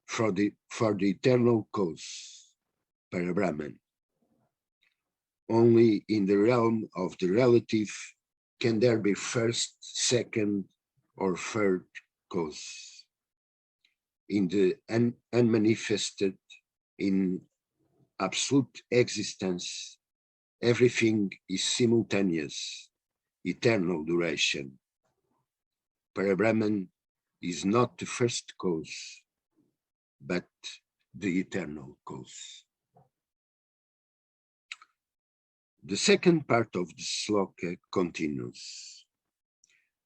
for the eternal cause, Parabrahman. Only in the realm of the relative can there be first, second, or third cause. In the unmanifested, in absolute existence, everything is simultaneous, eternal duration. Parabrahman is not the first cause, but the eternal cause. The second part of the Sloka continues.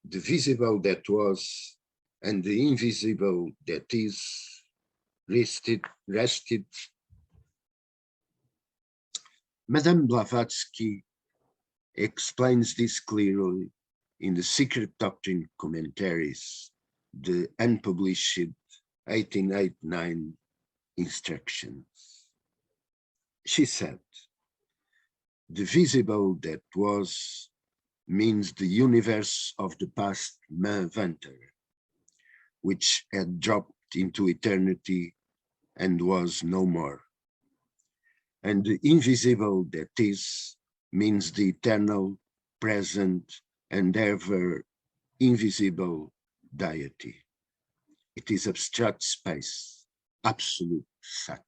The visible that was and the invisible that is rested. Madame Blavatsky explains this clearly in the Secret Doctrine commentaries, the unpublished 1889 instructions. She said, the visible that was means the universe of the past Manvantara, which had dropped into eternity and was no more. And the invisible that is means the eternal, present, and ever invisible deity. It is abstract space, absolute Sat.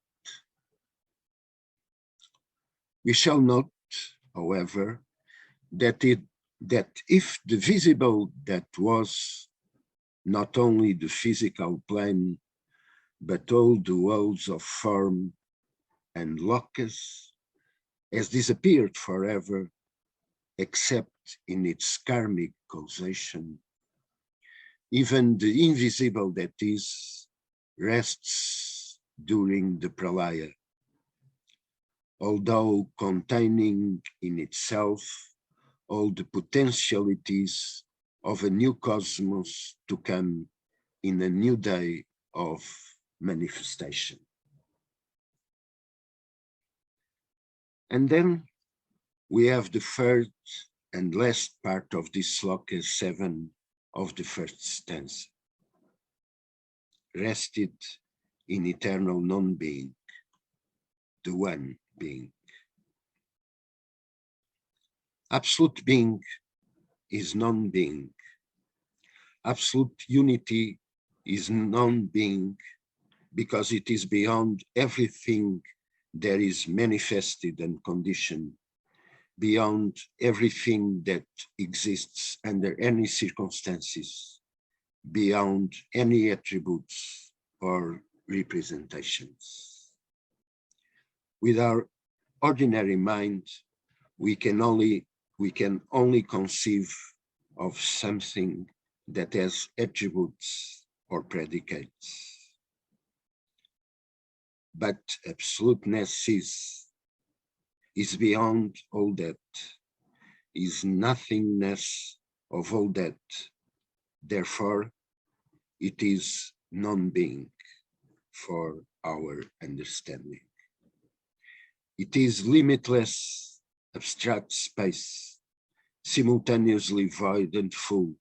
We shall note, however, that if the visible that was not only the physical plane, but all the worlds of form and locus, has disappeared forever, except in its karmic causation, even the invisible that is rests during the pralaya, although containing in itself all the potentialities of a new cosmos to come in a new day of manifestation. And then we have the third and last part of this Sloka 7 of the first stanza. Rested in eternal non-being, the one being. Absolute being is non-being. Absolute unity is non-being because it is beyond everything that is manifested and conditioned, beyond everything that exists under any circumstances, beyond any attributes or representations. With our ordinary mind, we can only conceive of something that has attributes or predicates. But absoluteness is beyond all that, is nothingness of all that. Therefore, it is non-being for our understanding. It is limitless, abstract space, simultaneously void and full,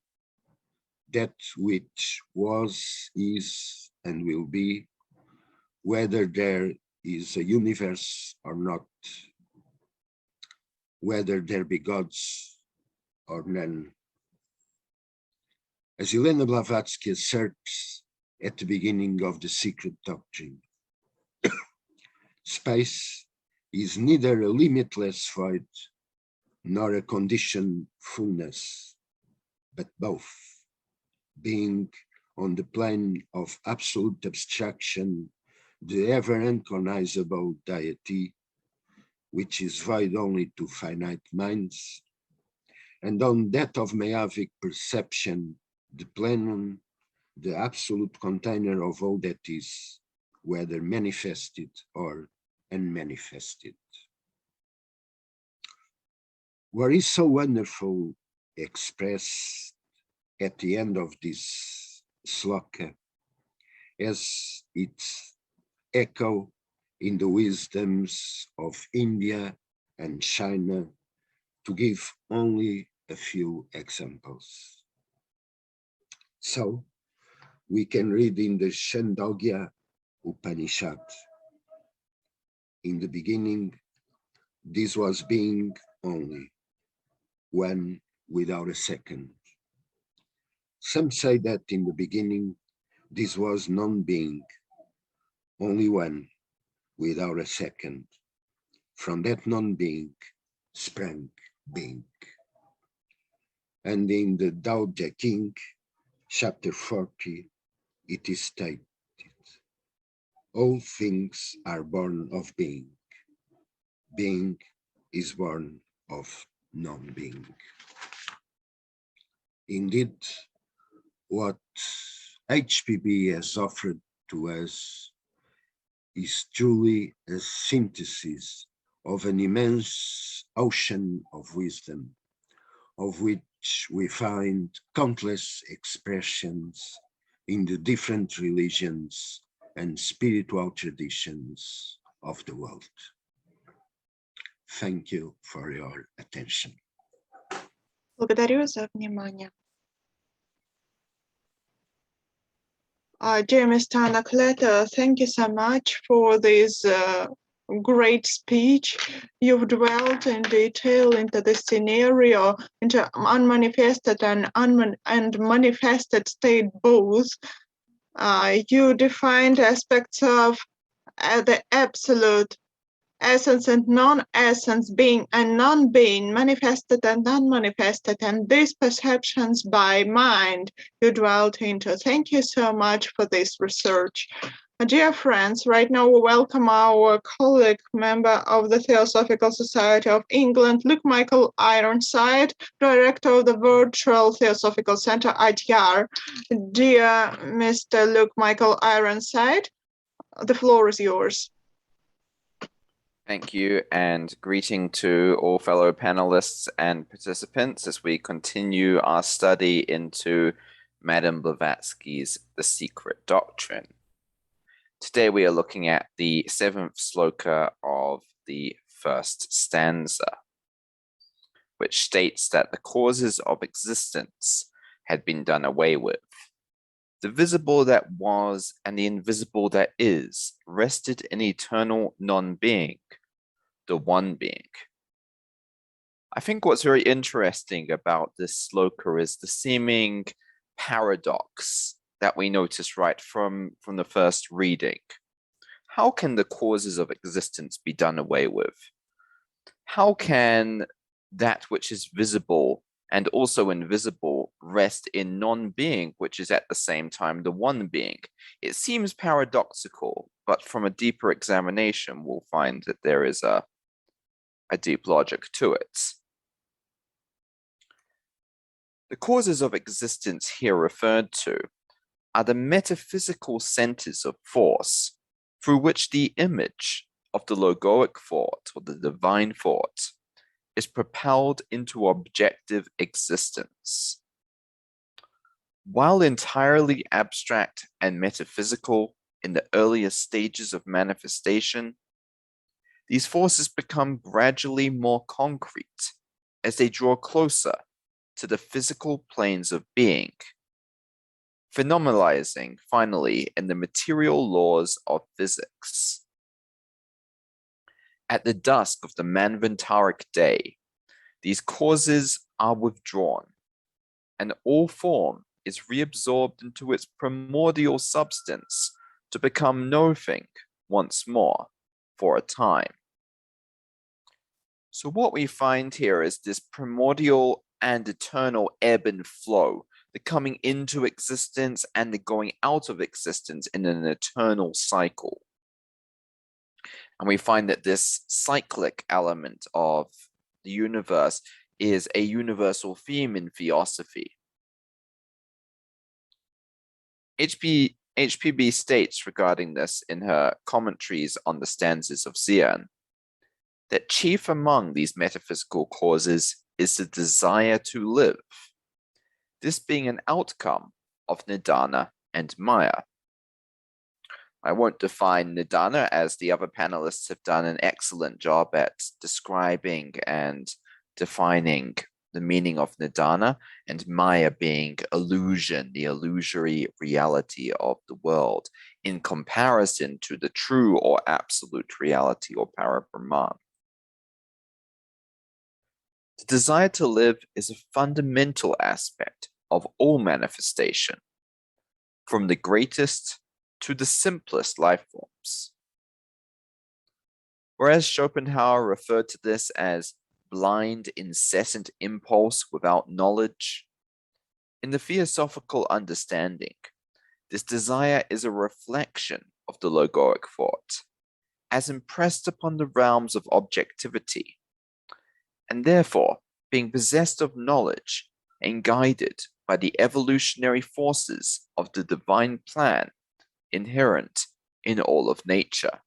that which was, is, and will be, whether there is a universe or not, whether there be gods or none. As Helena Blavatsky asserts at the beginning of The Secret Doctrine, space is neither a limitless void nor a conditioned fullness, but both, being on the plane of absolute abstraction, the ever-uncognizable deity, which is void only to finite minds, and on that of meavic perception, the plenum, the absolute container of all that is, whether manifested or unmanifested. What is so wonderful expressed at the end of this sloka as its echo in the wisdoms of India and China, to give only a few examples. So we can read in the Chandogya Upanishad, in the beginning, this was being only, one without a second. Some say that in the beginning, this was non-being, only one without a second. From that non-being sprang being. And in the Tao Te Ching, chapter 40, it is stated, all things are born of being. Being is born of non-being. Indeed, what HPB has offered to us is truly a synthesis of an immense ocean of wisdom, of which we find countless expressions in the different religions and spiritual traditions of the world. Thank you for your attention. Благодарю за внимание. Dear Mr. Anacleto, thank you so much for this great speech. You've dwelled in detail into the scenario, into unmanifested and manifested state both. You defined aspects of the absolute essence and non-essence, being and non-being, manifested and unmanifested, and these perceptions by mind you dwelt into. Thank you so much for this research. Dear friends, right now we welcome our colleague, member of the Theosophical Society of England, Luke Michael Ironside, director of the Virtual Theosophical Center, ITR. Dear Mr. Luke Michael Ironside, the floor is yours. Thank you, and greeting to all fellow panelists and participants as we continue our study into Madame Blavatsky's The Secret Doctrine. Today we are looking at the 7th sloka of the first stanza, which states that the causes of existence had been done away with. The visible that was and the invisible that is rested in eternal non-being, the one being. I think what's very interesting about this sloka is the seeming paradox that we notice right from the first reading. How can the causes of existence be done away with? How can that which is visible and also invisible rest in non-being, which is at the same time the one being? It seems paradoxical, but from a deeper examination, we'll find that there is a deep logic to it. The causes of existence here referred to are the metaphysical centers of force through which the image of the logoic thought or the divine thought is propelled into objective existence. While entirely abstract and metaphysical in the earliest stages of manifestation, these forces become gradually more concrete as they draw closer to the physical planes of being, phenomenalizing finally in the material laws of physics. At the dusk of the Manvantaric day, these causes are withdrawn, and all form is reabsorbed into its primordial substance to become nothing once more for a time. So what we find here is this primordial and eternal ebb and flow, the coming into existence and the going out of existence in an eternal cycle. And we find that this cyclic element of the universe is a universal theme in Theosophy. HPB states regarding this in her commentaries on the stanzas of Xian, that chief among these metaphysical causes is the desire to live, this being an outcome of Nidana and Maya. I won't define Nidana, as the other panelists have done an excellent job at describing and defining the meaning of Nidana, and Maya being illusion, the illusory reality of the world, in comparison to the true or absolute reality or Parabrahman. The desire to live is a fundamental aspect of all manifestation, from the greatest to the simplest life forms. Whereas Schopenhauer referred to this as blind, incessant impulse without knowledge, in the Theosophical understanding, this desire is a reflection of the logoic thought, as impressed upon the realms of objectivity, and therefore being possessed of knowledge and guided by the evolutionary forces of the divine plan inherent in all of nature.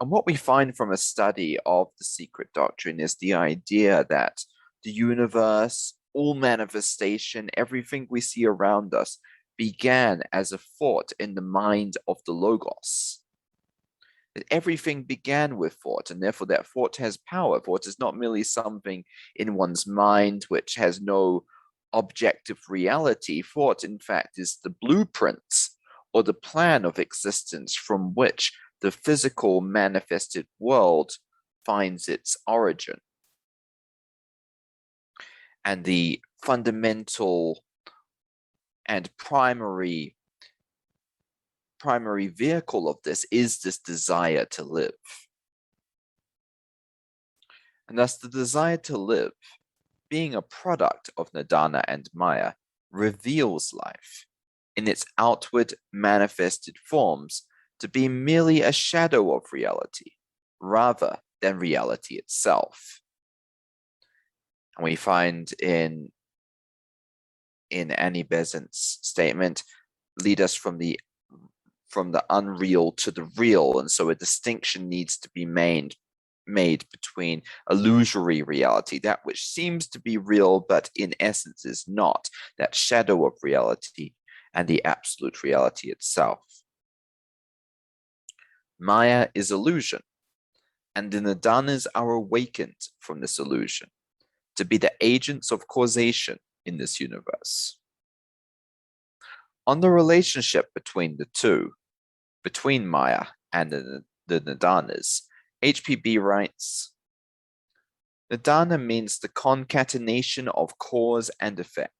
And what we find from a study of the secret doctrine is the idea that the universe, all manifestation, everything we see around us began as a thought in the mind of the Logos. That everything began with thought, and therefore that thought has power. Thought is not merely something in one's mind which has no objective reality. Thought, in fact, is the blueprint or the plan of existence from which the physical manifested world finds its origin. And the fundamental and primary vehicle of this is this desire to live. And thus the desire to live, being a product of Nidana and Maya, reveals life in its outward manifested forms to be merely a shadow of reality, rather than reality itself. And we find in Annie Besant's statement, lead us from the unreal to the real, and so a distinction needs to be made between illusory reality, that which seems to be real but in essence is not, that shadow of reality, and the absolute reality itself. Maya is illusion, and the Nidanas are awakened from this illusion to be the agents of causation in this universe. On the relationship between the two, between Maya and the Nidanas, HPB writes, Nidana means the concatenation of cause and effect.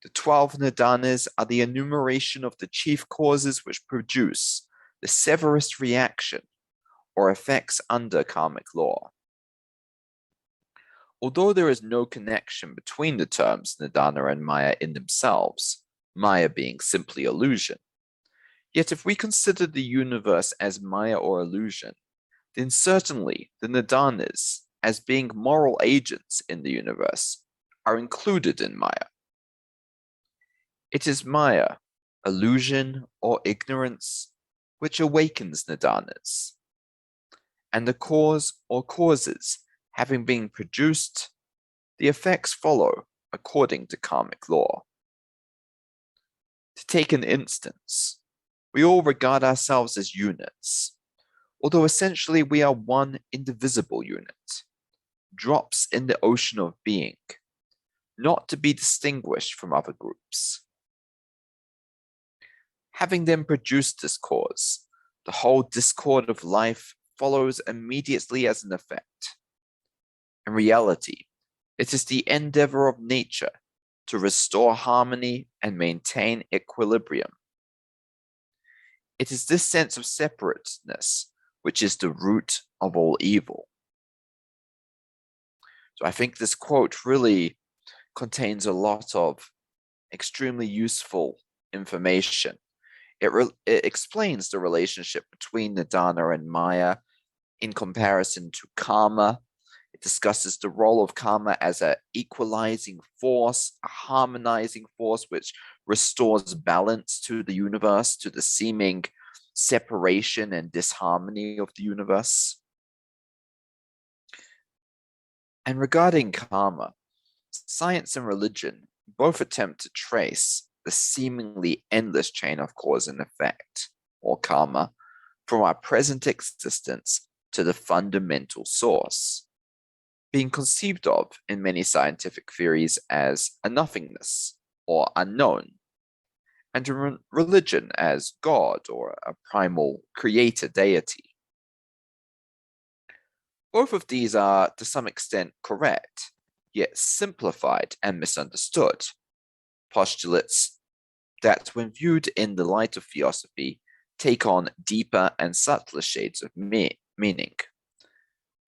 The 12 Nidanas are the enumeration of the chief causes which produce the severest reaction or effects under karmic law. Although there is no connection between the terms Nidana and Maya in themselves, Maya being simply illusion, yet if we consider the universe as Maya or illusion, then certainly the Nidanas, as being moral agents in the universe, are included in Maya. It is Maya, illusion or ignorance, which awakens Nidanas. And the cause or causes having been produced, the effects follow according to karmic law. To take an instance, we all regard ourselves as units, although essentially we are one indivisible unit, drops in the ocean of being, not to be distinguished from other groups. Having then produced this cause, the whole discord of life follows immediately as an effect. In reality, it is the endeavor of nature to restore harmony and maintain equilibrium. It is this sense of separateness which is the root of all evil. So I think this quote really contains a lot of extremely useful information. It explains the relationship between Nidana and Maya in comparison to karma. It discusses the role of karma as an equalizing force, a harmonizing force which restores balance to the universe, to the seeming separation and disharmony of the universe. And regarding karma, science and religion both attempt to trace the seemingly endless chain of cause and effect, or karma, from our present existence to the fundamental source, being conceived of in many scientific theories as a nothingness or unknown, and in religion as God or a primal creator deity. Both of these are to some extent correct, yet simplified and misunderstood. Postulates that, when viewed in the light of Theosophy, take on deeper and subtler shades of meaning.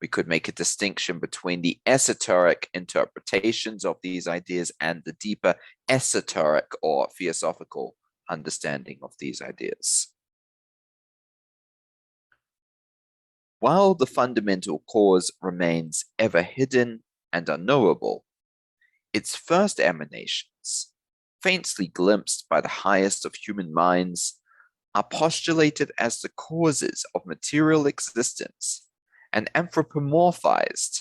We could make a distinction between the esoteric interpretations of these ideas and the deeper esoteric or theosophical understanding of these ideas. While the fundamental cause remains ever hidden and unknowable, its first emanations, faintly glimpsed by the highest of human minds, are postulated as the causes of material existence and anthropomorphized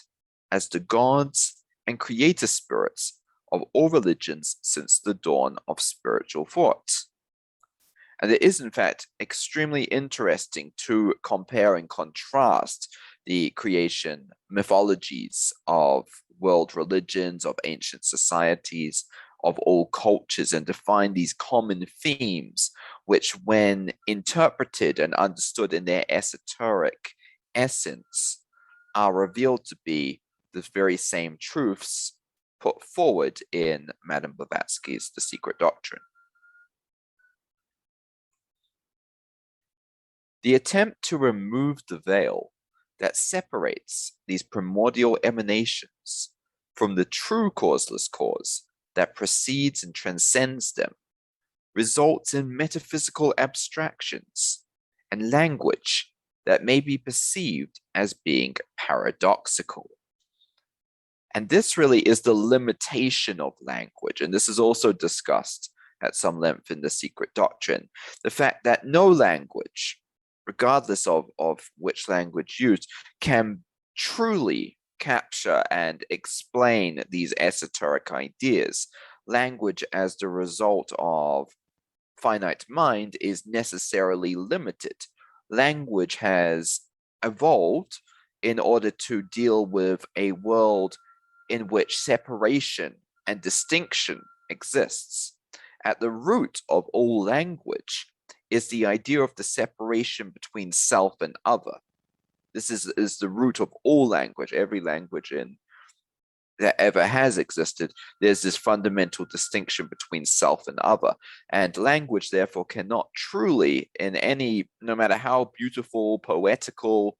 as the gods and creator spirits of all religions since the dawn of spiritual thought. And it is, in fact, extremely interesting to compare and contrast the creation mythologies of world religions, of ancient societies, of all cultures, and to find these common themes, which, when interpreted and understood in their esoteric essence, are revealed to be the very same truths put forward in Madame Blavatsky's The Secret Doctrine. The attempt to remove the veil that separates these primordial emanations from the true causeless cause that precedes and transcends them results in metaphysical abstractions and language that may be perceived as being paradoxical. And this really is the limitation of language. And this is also discussed at some length in The Secret Doctrine. The fact that no language, regardless of which language used, can truly capture and explain these esoteric ideas. Language, as the result of finite mind, is necessarily limited. Language has evolved in order to deal with a world in which separation and distinction exists. At the root of all language is the idea of the separation between self and other. This is the root of all language. Every language that ever has existed, there's this fundamental distinction between self and other. And language, therefore, cannot truly, no matter how beautiful, poetical,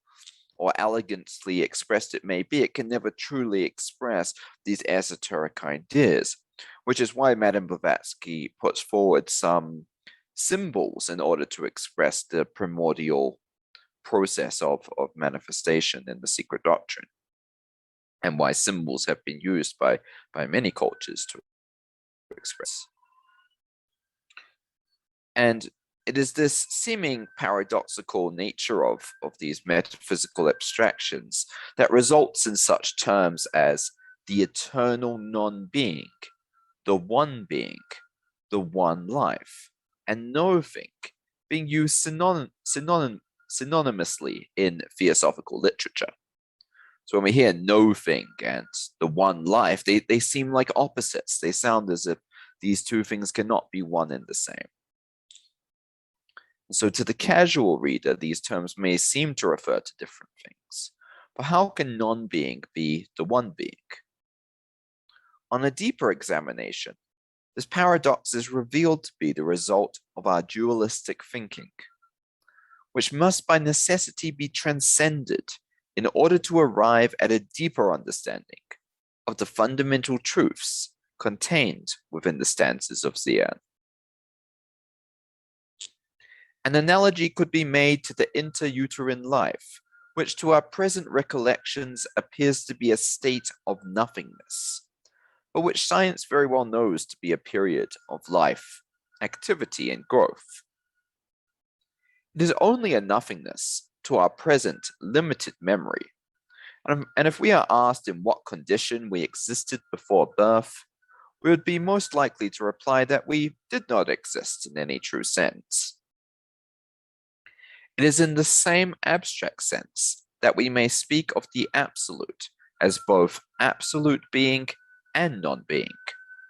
or elegantly expressed it may be, it can never truly express these esoteric ideas, which is why Madame Blavatsky puts forward some symbols in order to express the primordial process of manifestation in The Secret Doctrine, and why symbols have been used by many cultures to express. And it is this seeming paradoxical nature of these metaphysical abstractions that results in such terms as the eternal non-being, the one being, the one life, and no-thing being used synonymously in theosophical literature. So when we hear no-thing and the one life, they seem like opposites. They sound as if these two things cannot be one and the same. So to the casual reader, these terms may seem to refer to different things. But how can non-being be the one being? On a deeper examination, this paradox is revealed to be the result of our dualistic thinking, which must by necessity be transcended in order to arrive at a deeper understanding of the fundamental truths contained within the stanzas of Zian. An analogy could be made to the interuterine life, which to our present recollections appears to be a state of nothingness, but which science very well knows to be a period of life, activity, and growth. It is only a nothingness to our present limited memory, and if we are asked in what condition we existed before birth, we would be most likely to reply that we did not exist in any true sense. It is in the same abstract sense that we may speak of the absolute as both absolute being and non-being,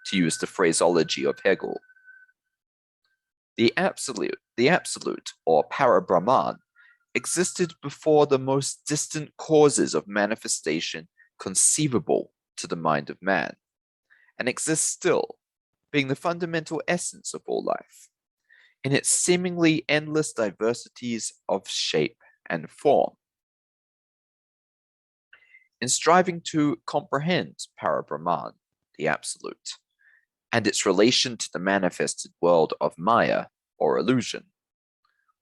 to use the phraseology of Hegel. The absolute, or para-Brahman, existed before the most distant causes of manifestation conceivable to the mind of man, and exists still, being the fundamental essence of all life, in its seemingly endless diversities of shape and form. In striving to comprehend para-Brahman, the absolute, and its relation to the manifested world of Maya, or illusion,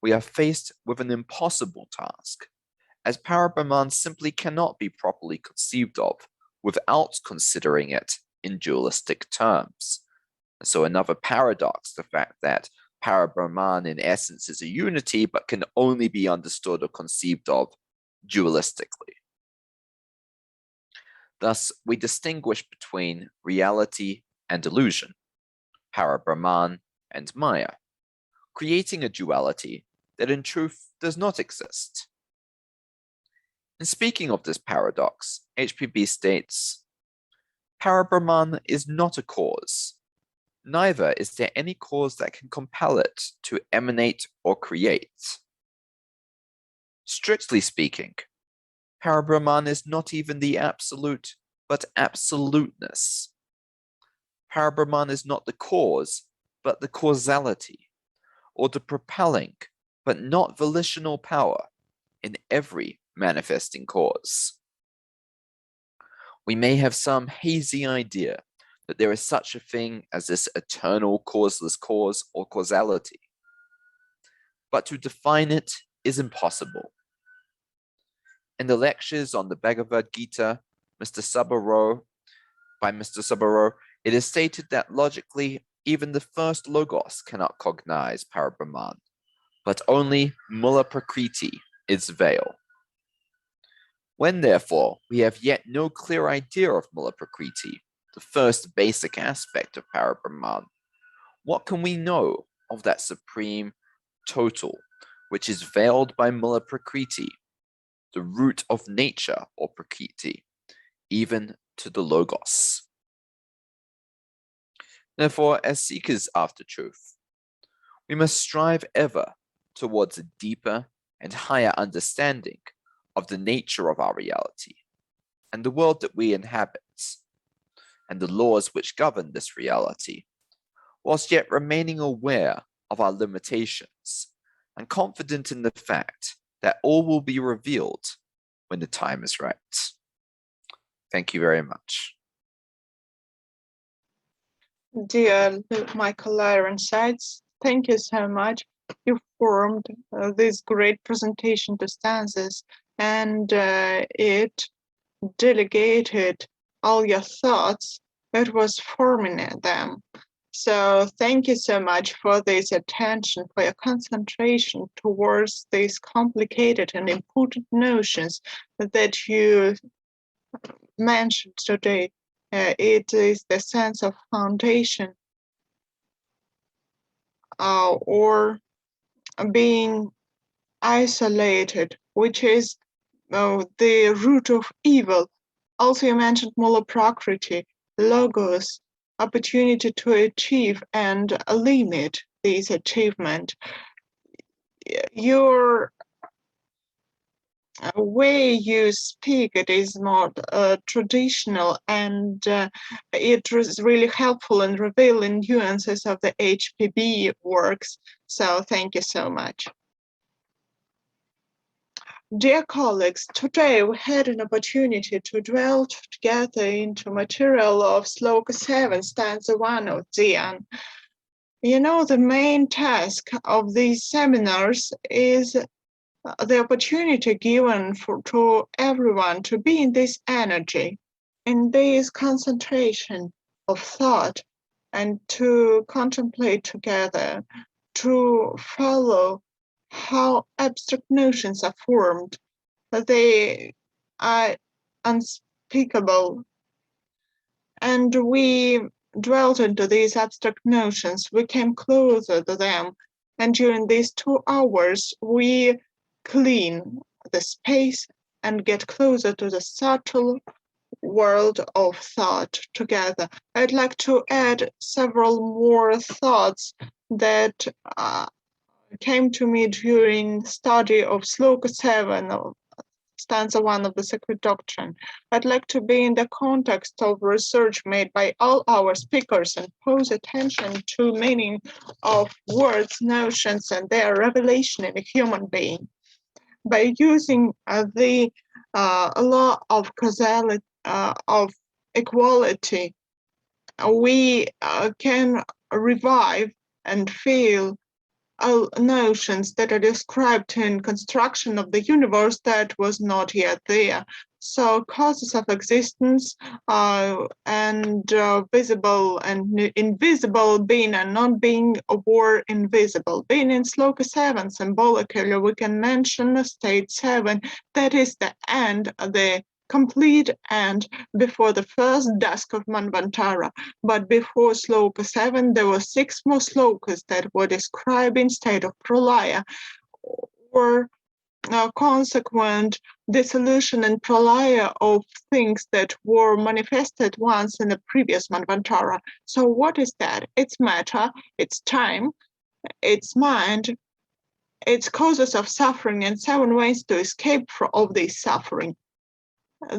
we are faced with an impossible task, as para-Brahman simply cannot be properly conceived of without considering it in dualistic terms. And so another paradox, the fact that para-Brahman in essence is a unity, but can only be understood or conceived of dualistically. Thus, we distinguish between reality and illusion, para-Brahman and Maya, creating a duality that in truth does not exist. In speaking of this paradox, HPB states, para-Brahman is not a cause. Neither is there any cause that can compel it to emanate or create. Strictly speaking, para-Brahman is not even the absolute, but absoluteness. Para-Brahman is not the cause, but the causality, or the propelling, but not volitional power in every manifesting cause. We may have some hazy idea that there is such a thing as this eternal causeless cause or causality. But to define it is impossible. In the lectures on the Bhagavad Gita, by Mr. Sabaro, it is stated that logically, even the first logos cannot cognize Parabrahman, but only Mula Prakriti, its veil. When, therefore, we have yet no clear idea of Mula Prakriti, the first basic aspect of Parabrahman, what can we know of that supreme total, which is veiled by Mula Prakriti, the root of nature or Prakriti, even to the Logos? Therefore, as seekers after truth, we must strive ever towards a deeper and higher understanding of the nature of our reality and the world that we inhabit, and the laws which govern this reality, whilst yet remaining aware of our limitations and confident in the fact that all will be revealed when the time is right. Thank you very much. Dear Michael Ironsides, thank you so much. You formed this great presentation to stanzas, and it delegated all your thoughts. It was forming them. So thank you so much for this attention, for your concentration towards these complicated and important notions that you mentioned today. It is the sense of foundation or being isolated, which is the root of evil. Also, you mentioned Mula Prakriti, logos, opportunity to achieve and limit this achievement. Your way you speak, it is more traditional, and it is really helpful in revealing nuances of the HPB works. So thank you so much. Dear colleagues, today we had an opportunity to dwell together into material of Sloka 7, Stanza 1 of Dhyan. You know, the main task of these seminars is the opportunity given to everyone to be in this energy, in this concentration of thought, and to contemplate together, to follow how abstract notions are formed. They are unspeakable, and we dwelt into these abstract notions. We came closer to them, and during these 2 hours, we clean the space and get closer to the subtle world of thought together. I'd like to add several more thoughts that came to me during study of Sloka 7 of Stanza 1 of the Secret Doctrine. I'd like to be in the context of research made by all our speakers and pose attention to meaning of words, notions, and their revelation in a human being. By using the law of causality, of equality, we can revive and feel notions that are described in construction of the universe that was not yet there. So causes of existence and visible and invisible, being and not being, were invisible. Being in Sloka 7, symbolically, we can mention state 7, that is the end, the complete end before the first dusk of Manvantara. But before Sloka 7, there were 6 more slokas that were describing state of pralaya, or consequent dissolution and pralaya of things that were manifested once in the previous Manvantara. So what is that? It's matter, it's time, it's mind, it's causes of suffering, and 7 ways to escape of this suffering.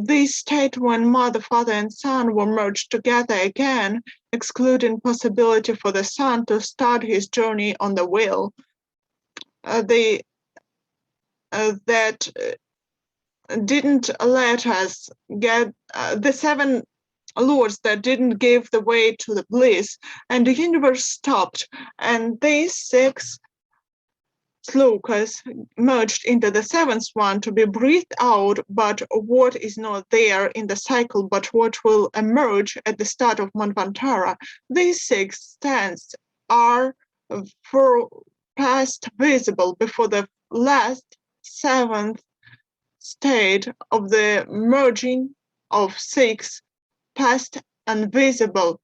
This state when mother, father, and son were merged together again, excluding possibility for the son to start his journey on the will. That didn't let us get the 7 laws that didn't give the way to the bliss, and the universe stopped, and these 6 slokas merged into the 7th one to be breathed out, but what is not there in the cycle, but what will emerge at the start of Manvantara. These 6 stanzas are for past visible before the last 7th state of the merging of 6 past and visible,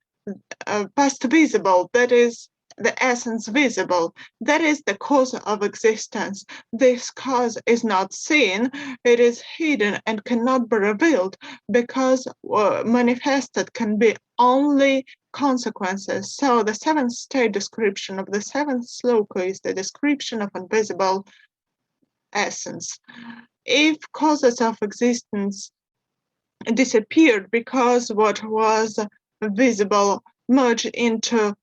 past visible, that is the essence visible, that is the cause of existence. This cause is not seen, it is hidden and cannot be revealed, because manifested can be only consequences. So the 7th state description of the 7th sloka is the description of invisible essence. If causes of existence disappeared because what was visible merged into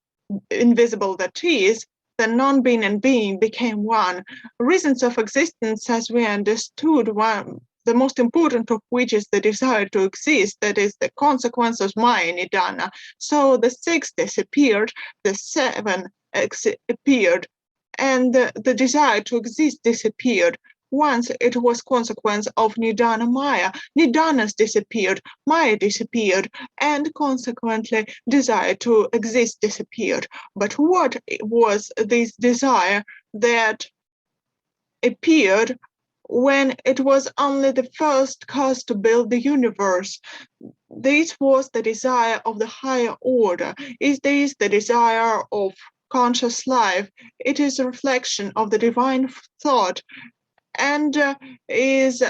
invisible, that is, the non-being and being became one. Reasons of existence, as we understood, one, the most important of which is the desire to exist, that is the consequence of Maya Nidana. So the 6 disappeared, the 7 appeared, and the desire to exist disappeared. Once it was consequence of Nidana Maya. Nidanas disappeared, Maya disappeared, and consequently desire to exist disappeared. But what was this desire that appeared when it was only the first cause to build the universe? This was the desire of the higher order. Is this the desire of conscious life? It is a reflection of the divine thought, and is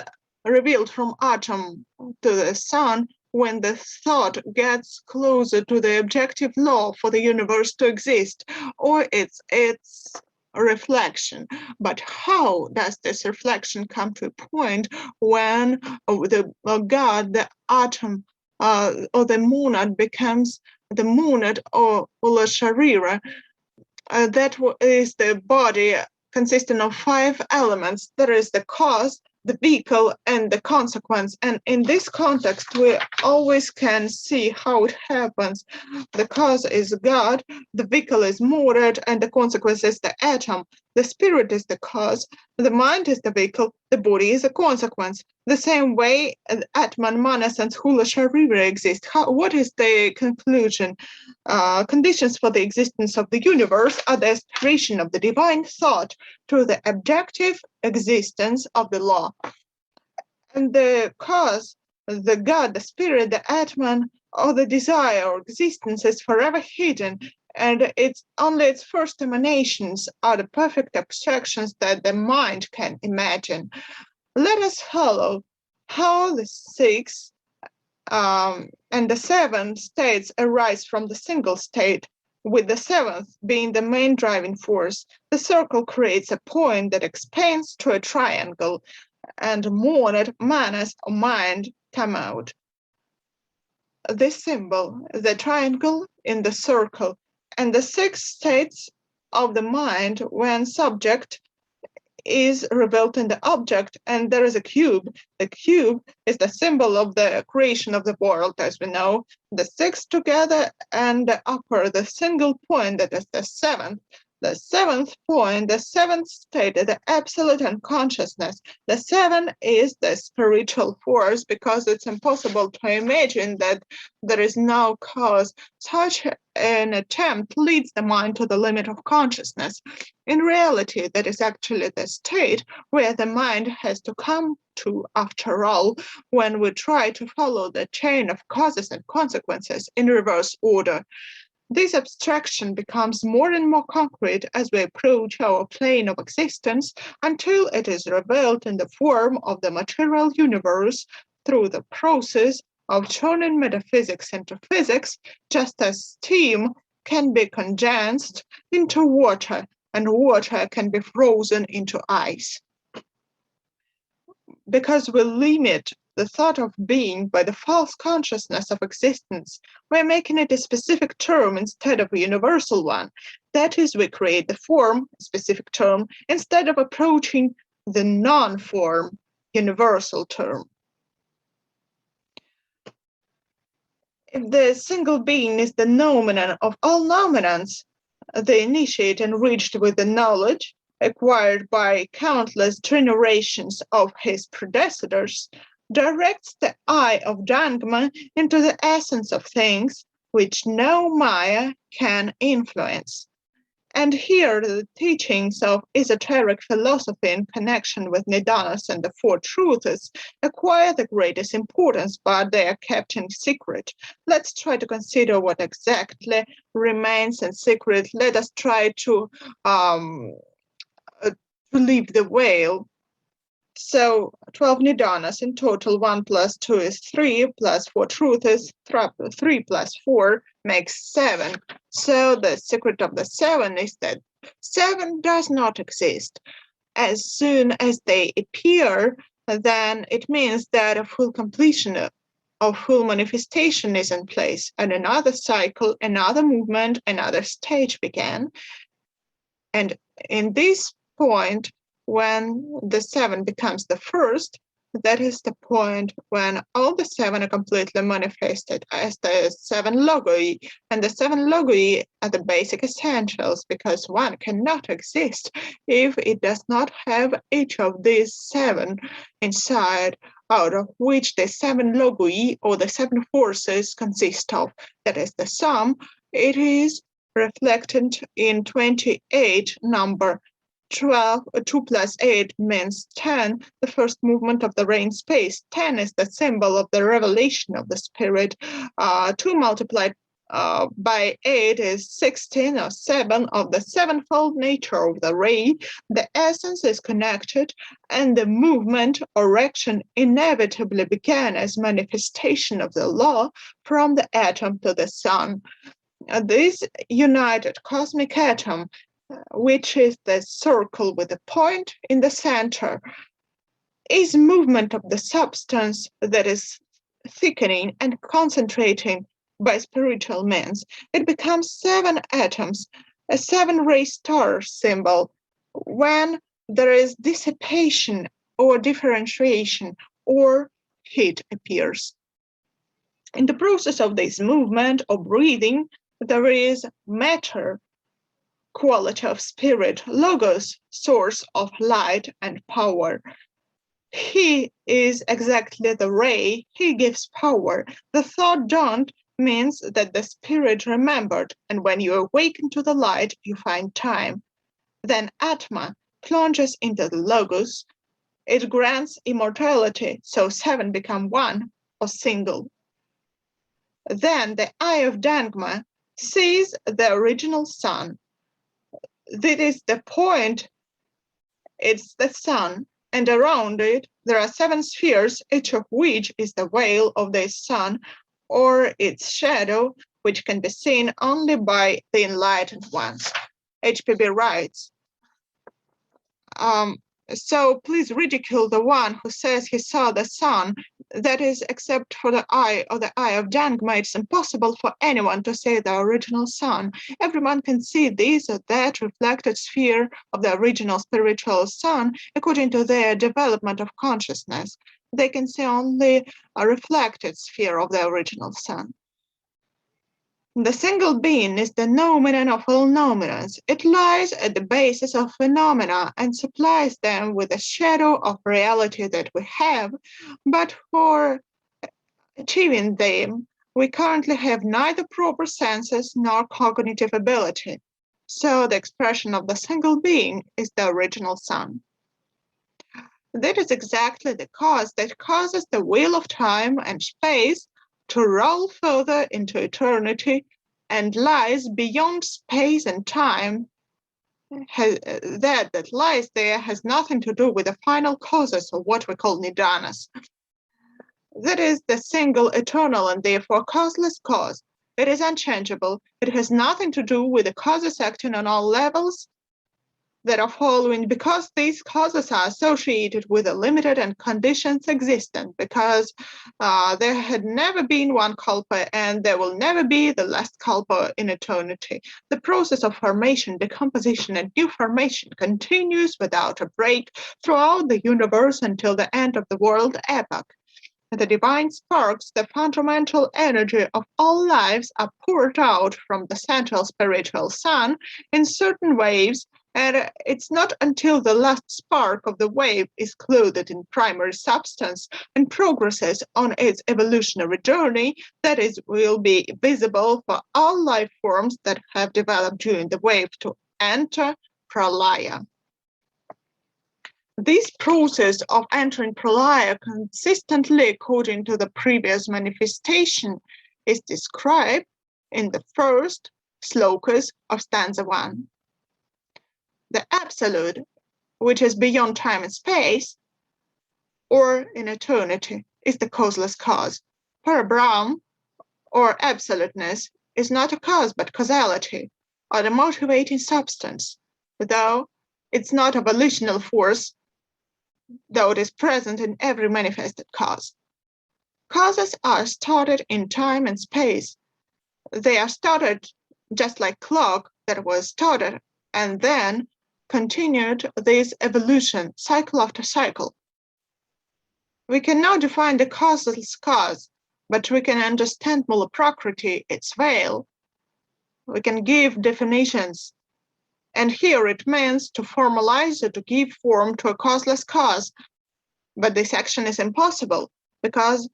revealed from atom to the sun when the thought gets closer to the objective law for the universe to exist, or it's reflection. But how does this reflection come to a point when the God, the atom, or the monad becomes the monad or Ula Sharira? That is the body consisting of 5 elements. There is the cause, the vehicle, and the consequence. And in this context, we always can see how it happens. The cause is God, the vehicle is monad, and the consequence is the atom. The spirit is the cause, the mind is the vehicle, the body is the consequence. The same way Atman, Manas, and Hula Sharira exist. What is the conclusion? Conditions for the existence of the universe are the aspiration of the divine thought to the objective existence of the law. And the cause, the God, the spirit, the Atman, or the desire or existence is forever hidden, and it's only its first emanations are the perfect abstractions that the mind can imagine. Let us follow how the 6 and the 7 states arise from the single state, with the 7th being the main driving force. The circle creates a point that expands to a triangle, and monad, manas, or mind come out. This symbol, the triangle in the circle, and the 6 states of the mind when subject is revealed in the object, and there is a cube. The cube is the symbol of the creation of the world, as we know. The 6 together and the upper, the single point, that is the 7th. The 7th point, the 7th state, the absolute unconsciousness. The 7 is the spiritual force, because it's impossible to imagine that there is no cause. Such an attempt leads the mind to the limit of consciousness. In reality, that is actually the state where the mind has to come to, after all, when we try to follow the chain of causes and consequences in reverse order. This abstraction becomes more and more concrete as we approach our plane of existence, until it is revealed in the form of the material universe through the process of turning metaphysics into physics, just as steam can be condensed into water and water can be frozen into ice. Because we limit the thought of being by the false consciousness of existence, we're making it a specific term instead of a universal one. That is, we create the form, a specific term, instead of approaching the non-form, universal term. If the single being is the noumenon of all noumenons, the initiate enriched with the knowledge acquired by countless generations of his predecessors directs the eye of Dharma into the essence of things which no Maya can influence. And here the teachings of esoteric philosophy in connection with Nidanas and the Four Truths acquire the greatest importance, but they are kept in secret. Let's try to consider what exactly remains in secret. Let us try to leave the veil. So 12 Nidanas in total, 1 plus 2 is 3, plus 4 truths is 3 plus 4 makes 7. So the secret of the 7 is that 7 does not exist. As soon as they appear, then it means that a full completion of full manifestation is in place, and another cycle, another movement, another stage began. And in this point, when the 7 becomes the first, that is the point when all the 7 are completely manifested as the 7 logoi. And the 7 logoi are the basic essentials, because one cannot exist if it does not have each of these 7 inside, out of which the 7 logoi, or the 7 forces, consist of. That is the sum. It is reflected in 28 number. 12, 2 plus 8 means 10, the first movement of the rain space. 10 is the symbol of the revelation of the spirit. 2 multiplied by 8 is 16, or 7, of the sevenfold nature of the ray. The essence is connected, and the movement or action inevitably began as manifestation of the law from the atom to the sun. This united cosmic atom, which is the circle with a point in the center, is movement of the substance that is thickening and concentrating by spiritual means. It becomes 7 atoms, a 7-ray star symbol, when there is dissipation or differentiation or heat appears. In the process of this movement or breathing, there is matter, quality of spirit, logos, source of light and power. He is exactly the ray, he gives power. The thought dawned means that the spirit remembered, and when you awaken to the light, you find time. Then Atma plunges into the logos. It grants immortality, so 7 become 1 or single. Then the eye of Dharma sees the original sun. That is the point, it's the sun, and around it there are 7 spheres, each of which is the veil of the sun, or its shadow, which can be seen only by the enlightened ones. HPB writes, so please ridicule the one who says he saw the sun. That is, except for the eye of Dharma, it's impossible for anyone to say the original sun. Everyone can see this or that reflected sphere of the original spiritual sun according to their development of consciousness. They can see only a reflected sphere of the original sun. The single being is the noumenon of all noumenons. It lies at the basis of phenomena and supplies them with a shadow of reality that we have, but for achieving them, we currently have neither proper senses nor cognitive ability. So the expression of the single being is the original sun. That is exactly the cause that causes the wheel of time and space to roll further into eternity and lies beyond space and time. That lies there has nothing to do with the final causes of what we call nidanas. That is the single, eternal, and therefore causeless cause. It is unchangeable. It has nothing to do with the causes acting on all levels that are following, because these causes are associated with a limited and conditions existent, because there had never been one kalpa and there will never be the last kalpa in eternity. The process of formation, decomposition, and new formation continues without a break throughout the universe until the end of the world epoch. The divine sparks, the fundamental energy of all lives, are poured out from the central spiritual sun in certain waves, and it's not until the last spark of the wave is clothed in primary substance and progresses on its evolutionary journey that it will be visible for all life forms that have developed during the wave to enter pralaya. This process of entering pralaya consistently according to the previous manifestation is described in the first slokas of stanza 1. The absolute, which is beyond time and space, or in eternity, is the causeless cause. Parabrahm, or absoluteness, is not a cause but causality, or the motivating substance, though it's not a volitional force, though it is present in every manifested cause. Causes are started in time and space. They are started just like clock that was started and then continued this evolution cycle after cycle. We can now define the causeless cause, but we can understand Mula Prakriti, its veil. We can give definitions. And here it means to formalize or to give form to a causeless cause. But this action is impossible because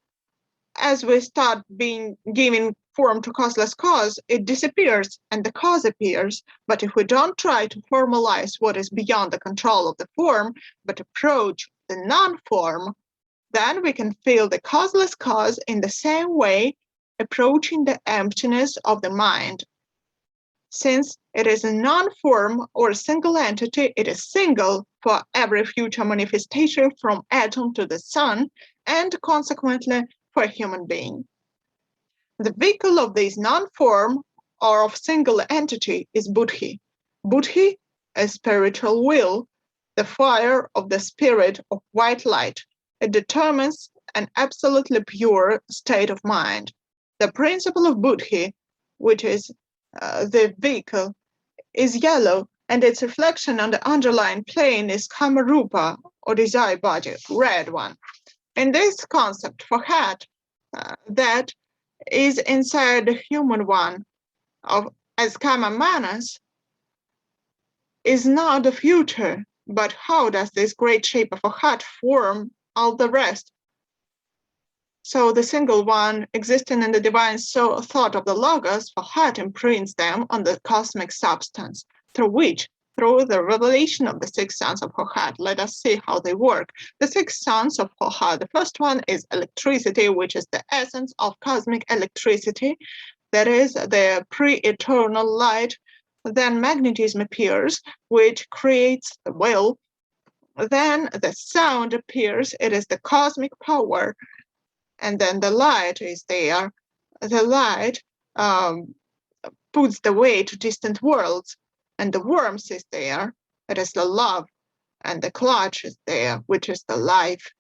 as we start giving form to causeless cause, it disappears and the cause appears. But if we don't try to formalize what is beyond the control of the form, but approach the non-form, then we can feel the causeless cause in the same way, approaching the emptiness of the mind. Since it is a non-form or a single entity, it is single for every future manifestation from atom to the sun, and consequently for a human being. The vehicle of this non-form or of single entity is buddhi. Buddhi, a spiritual will, the fire of the spirit of white light. It determines an absolutely pure state of mind. The principle of buddhi, which is the vehicle, is yellow, and its reflection on the underlying plane is kamarupa, or desire body, red one. In this concept for head, that is inside the human one, as kama manas, is not the future, but how does this great shape of a heart form all the rest? So the single one existing in the divine soul thought of the Logos for heart imprints them on the cosmic substance, through the revelation of the six sons of Hohat. Let us see how they work. The six sons of Hohat, the first one is electricity, which is the essence of cosmic electricity, that is the pre-eternal light. Then magnetism appears, which creates the will. Then the sound appears, it is the cosmic power. And then the light is there. The light puts the way to distant worlds, and the warmth is there. It is the love, and the clutch is there, which is the life.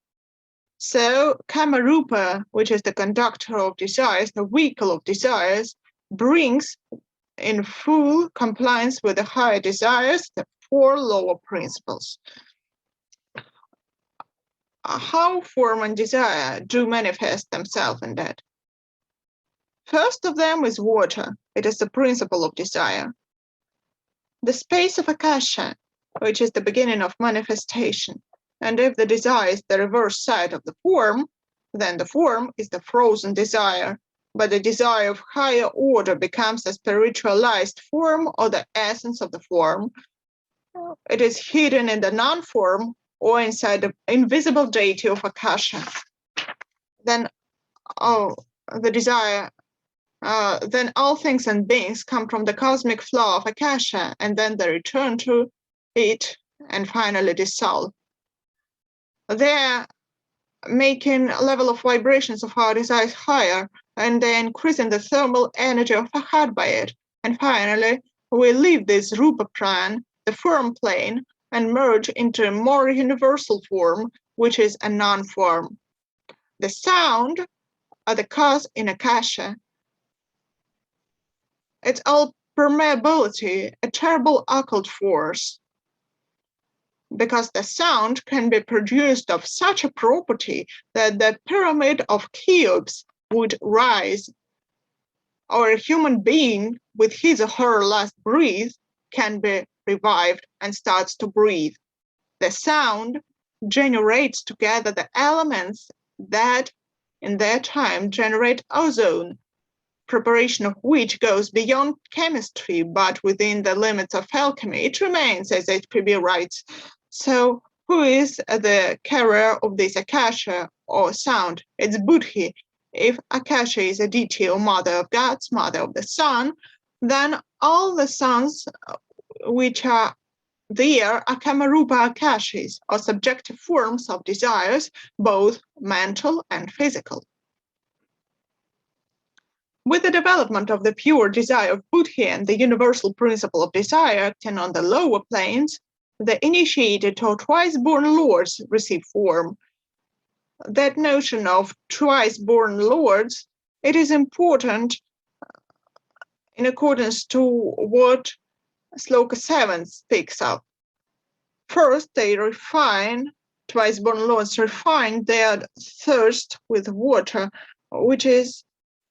So Kamarupa, which is the conductor of desires, the vehicle of desires, brings in full compliance with the higher desires the four lower principles. How form and desire do manifest themselves in that? First of them is water. It is the principle of desire. The space of Akasha, which is the beginning of manifestation. And if the desire is the reverse side of the form, then the form is the frozen desire. But the desire of higher order becomes a spiritualized form or the essence of the form. It is hidden in the non-form or inside the invisible deity of Akasha. Then, the desire, then all things and beings come from the cosmic flow of Akasha, and then they return to it and finally dissolve. They're making a level of vibrations of our desires higher, and they're increasing the thermal energy of our heart by it. And finally, we leave this Rupa Pran, the form plane, and merge into a more universal form, which is a non-form. The sound are the cause in Akasha. It's all permeability, a terrible occult force. because the sound can be produced of such a property that the pyramid of cubes would rise, or a human being with his or her last breath can be revived and starts to breathe. The sound generates together the elements that in their time generate ozone, preparation of which goes beyond chemistry, but within the limits of alchemy. It remains, as HPB writes. So who is the carrier of this akasha or sound? It's Buddhi. If akasha is a deity or mother of gods, mother of the sun, then all the suns which are there are kamarupa akashas, or subjective forms of desires, both mental and physical. With the development of the pure desire of Buddhi and the universal principle of desire acting on the lower planes, the initiated or twice-born lords receive form. That notion of twice-born lords, it is important in accordance to what Sloka 7 speaks of. First, they refine, twice-born lords refine their thirst with water, which is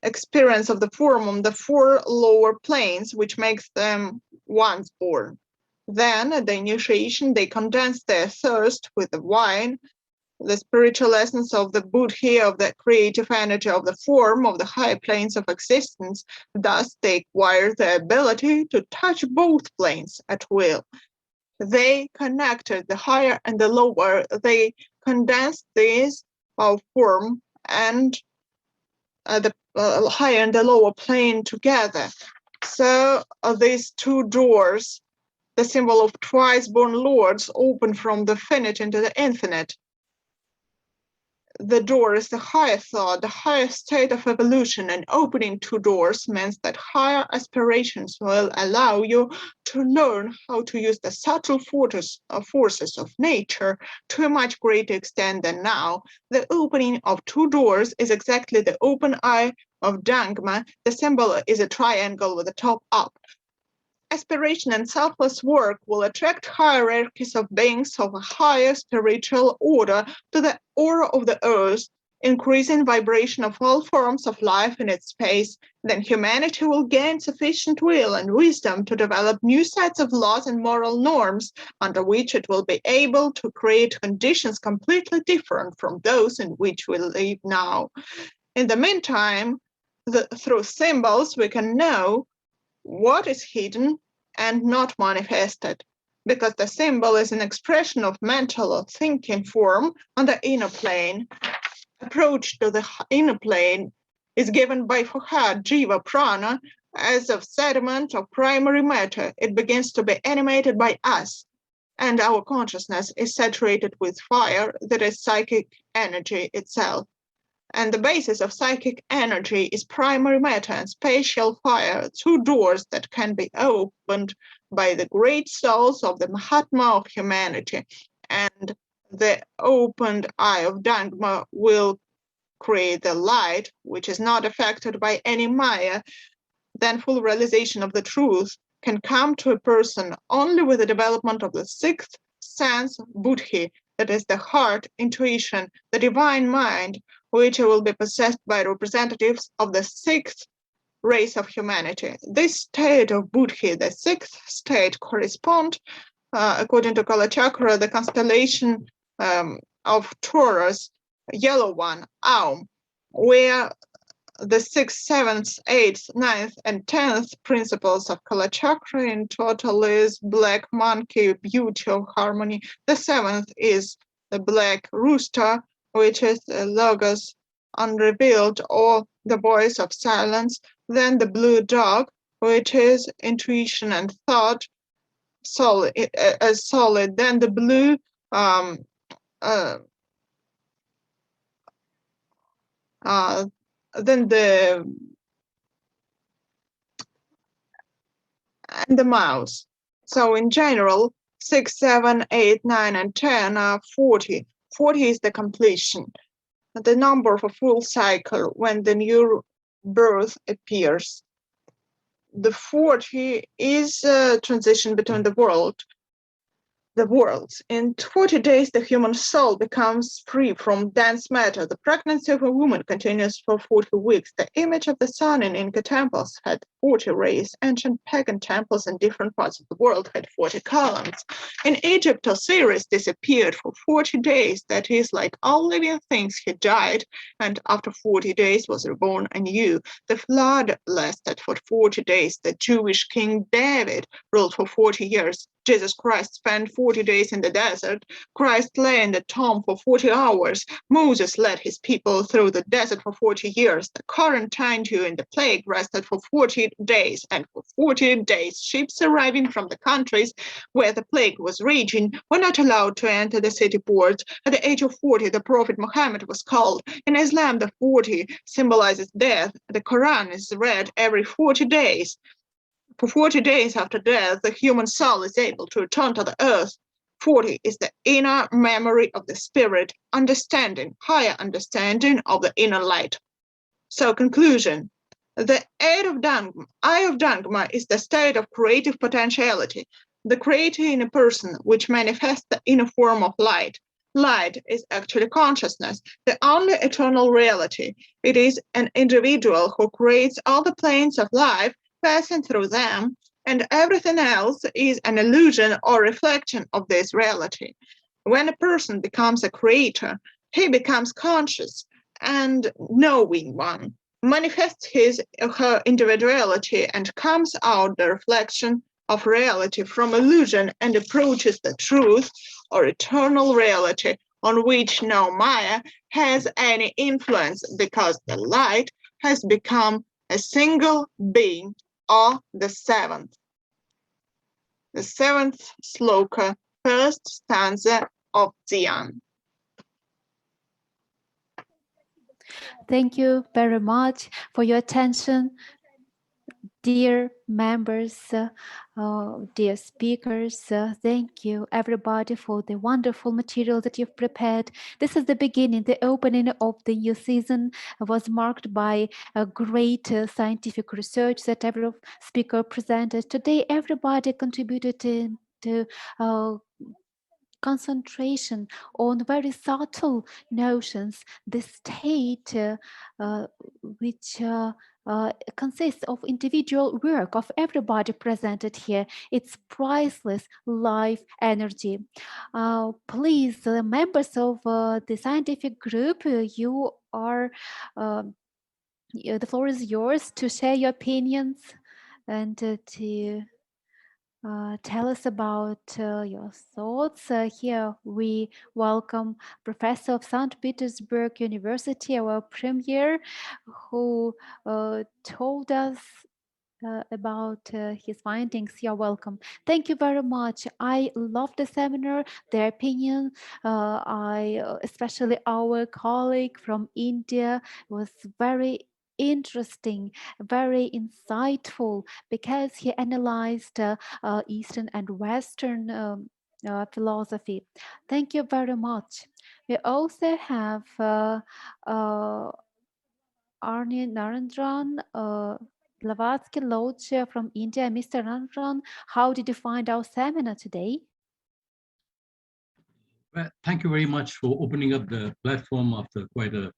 experience of the form on the four lower planes, which makes them once born. Then, at the initiation, they condense their thirst with the wine, the spiritual essence of the Buddhi, of the creative energy of the form of the higher planes of existence. Thus, they acquire the ability to touch both planes at will. They connected the higher and the lower. They condensed these form and the higher and the lower plane together. So these two doors, the symbol of twice-born lords, open from the finite into the infinite. The door is the higher thought, the higher state of evolution, and opening two doors means that higher aspirations will allow you to learn how to use the subtle forces of nature to a much greater extent than now. The opening of two doors is exactly the open eye of Dhamma. The symbol is a triangle with the top up. Aspiration and selfless work will attract hierarchies of beings of a higher spiritual order to the aura of the earth, increasing vibration of all forms of life in its space. Then humanity will gain sufficient will and wisdom to develop new sets of laws and moral norms under which it will be able to create conditions completely different from those in which we live now. In the meantime, through symbols, we can know what is hidden and not manifested, because the symbol is an expression of mental or thinking form on the inner plane. Approach to the inner plane is given by Fuhad, Jiva, Prana, as of sediment of primary matter. It begins to be animated by us, and our consciousness is saturated with fire, that is psychic energy itself. And the basis of psychic energy is primary matter and spatial fire, two doors that can be opened by the great souls of the Mahatma of humanity. And the opened eye of Dhamma will create the light, which is not affected by any Maya. Then full realization of the truth can come to a person only with the development of the sixth sense, Buddhi, that is the heart, intuition, the divine mind, which will be possessed by representatives of the sixth race of humanity. This state of Buddhi, the sixth state, correspond, according to Kalachakra, the constellation of Taurus, yellow one, Aum, where the 6th, 7th, 8th, 9th, and 10th principles of Kalachakra in total is black monkey, beauty of harmony. The 7th is the black rooster, which is the logos unrevealed, or the voice of silence. Then the blue dog, which is intuition and thought, solid. Then the blue then the mouse. So in general, 6, 7, 8, 9, and 10 are 40. 40 is the completion, the number of a full cycle when the new birth appears. The 40 is a transition between the world. the worlds. In 40 days, the human soul becomes free from dense matter. The pregnancy of a woman continues for 40 weeks. The image of the sun in Inca temples had 40 rays. Ancient pagan temples in different parts of the world had 40 columns. In Egypt, Osiris disappeared for 40 days. That is, like all living things, he died, and after 40 days was reborn anew. The flood lasted for 40 days. The Jewish king David ruled for 40 years. Jesus Christ spent 40 days in the desert. Christ lay in the tomb for 40 hours. Moses led his people through the desert for 40 years. The quarantine during the plague rested for 40 days, and for 40 days ships arriving from the countries where the plague was raging were not allowed to enter the city ports. At the age of 40, the Prophet Muhammad was called. In Islam, the 40 symbolizes death. The Quran is read every 40 days. For 40 days after death, the human soul is able to return to the earth. 40 is the inner memory of the spirit, understanding, higher understanding of the inner light. So, conclusion. The eye of Dharma is the state of creative potentiality, the creator in a person which manifests the inner form of light. Light is actually consciousness, the only eternal reality. It is an individual who creates all the planes of life, passing through them, and everything else is an illusion or reflection of this reality. When a person becomes a creator, he becomes conscious and knowing one, manifests his or her individuality and comes out the reflection of reality from illusion and approaches the truth or eternal reality on which no Maya has any influence, because the light has become a single being, or the seventh sloka, first stanza of Dhyan. Thank you very much for your attention, dear members, dear speakers. Thank you, everybody, for the wonderful material that you've prepared. This is the beginning. The opening of the new season was marked by a great scientific research that every speaker presented. Today, everybody contributed to concentration on very subtle notions, the state which consists of individual work of everybody presented here. It's priceless life energy. Please, members of the scientific group, you are the floor is yours to share your opinions and to tell us about your thoughts. Here we welcome Professor of Saint Petersburg University, our premier, who told us about his findings. You're welcome. Thank you very much. I love the seminar, their opinion. Especially our colleague from India was very interesting, very insightful, because he analyzed Eastern and Western philosophy. Thank you very much. We also have Arni Narendran, Blavatsky Lodge from India. Mr. Narendran, how did you find our seminar today? Well, thank you very much for opening up the platform after quite a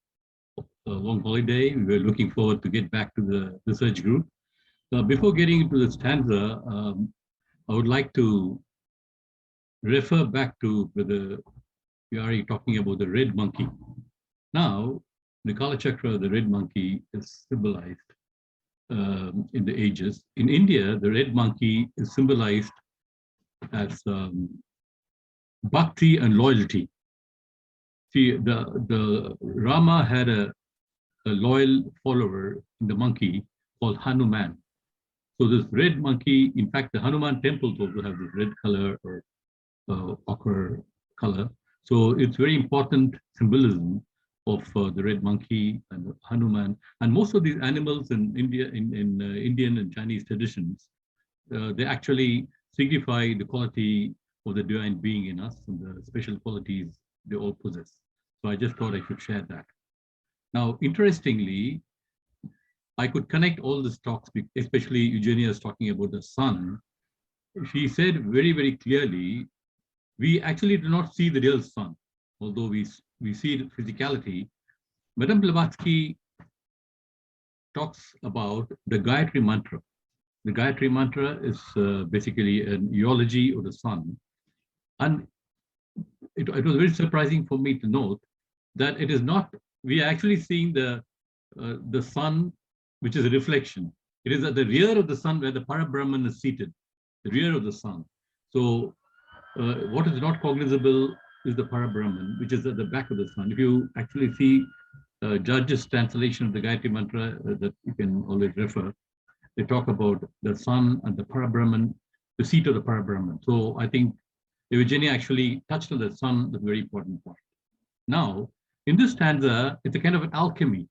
long holiday. We were looking forward to get back to the research group. Before getting into the stanza, I would like to refer back to whether we are already talking about the red monkey. Now, the Kalachakra, the red monkey, is symbolized in the ages. In India, the red monkey is symbolized as bhakti and loyalty. See, the Rama had a loyal follower in the monkey called Hanuman. So this red monkey, in fact, the Hanuman temples also have this red color or ochre color. So it's very important symbolism of the red monkey and Hanuman. And most of these animals in India, in Indian and Chinese traditions, they actually signify the quality of the divine being in us and the special qualities they all possess. So I just thought I should share that. Now, interestingly, I could connect all these talks, especially Eugenia's talking about the sun. She said very, very clearly we actually do not see the real sun, although we see physicality. Madame Blavatsky talks about the Gayatri Mantra. The Gayatri Mantra is basically an eulogy of the sun. And it was very surprising for me to note that it is not, we are actually seeing the sun, which is a reflection. It is at the rear of the sun where the Parabrahman is seated, the rear of the sun. So what is not cognizable is the Parabrahman, which is at the back of the sun. If you actually see Judge's translation of the Gayatri Mantra that you can always refer, they talk about the sun and the Parabrahman, the seat of the Parabrahman. So I think Eugenia actually touched on the sun, the very important point. Now, in this stanza, it's a kind of an alchemy.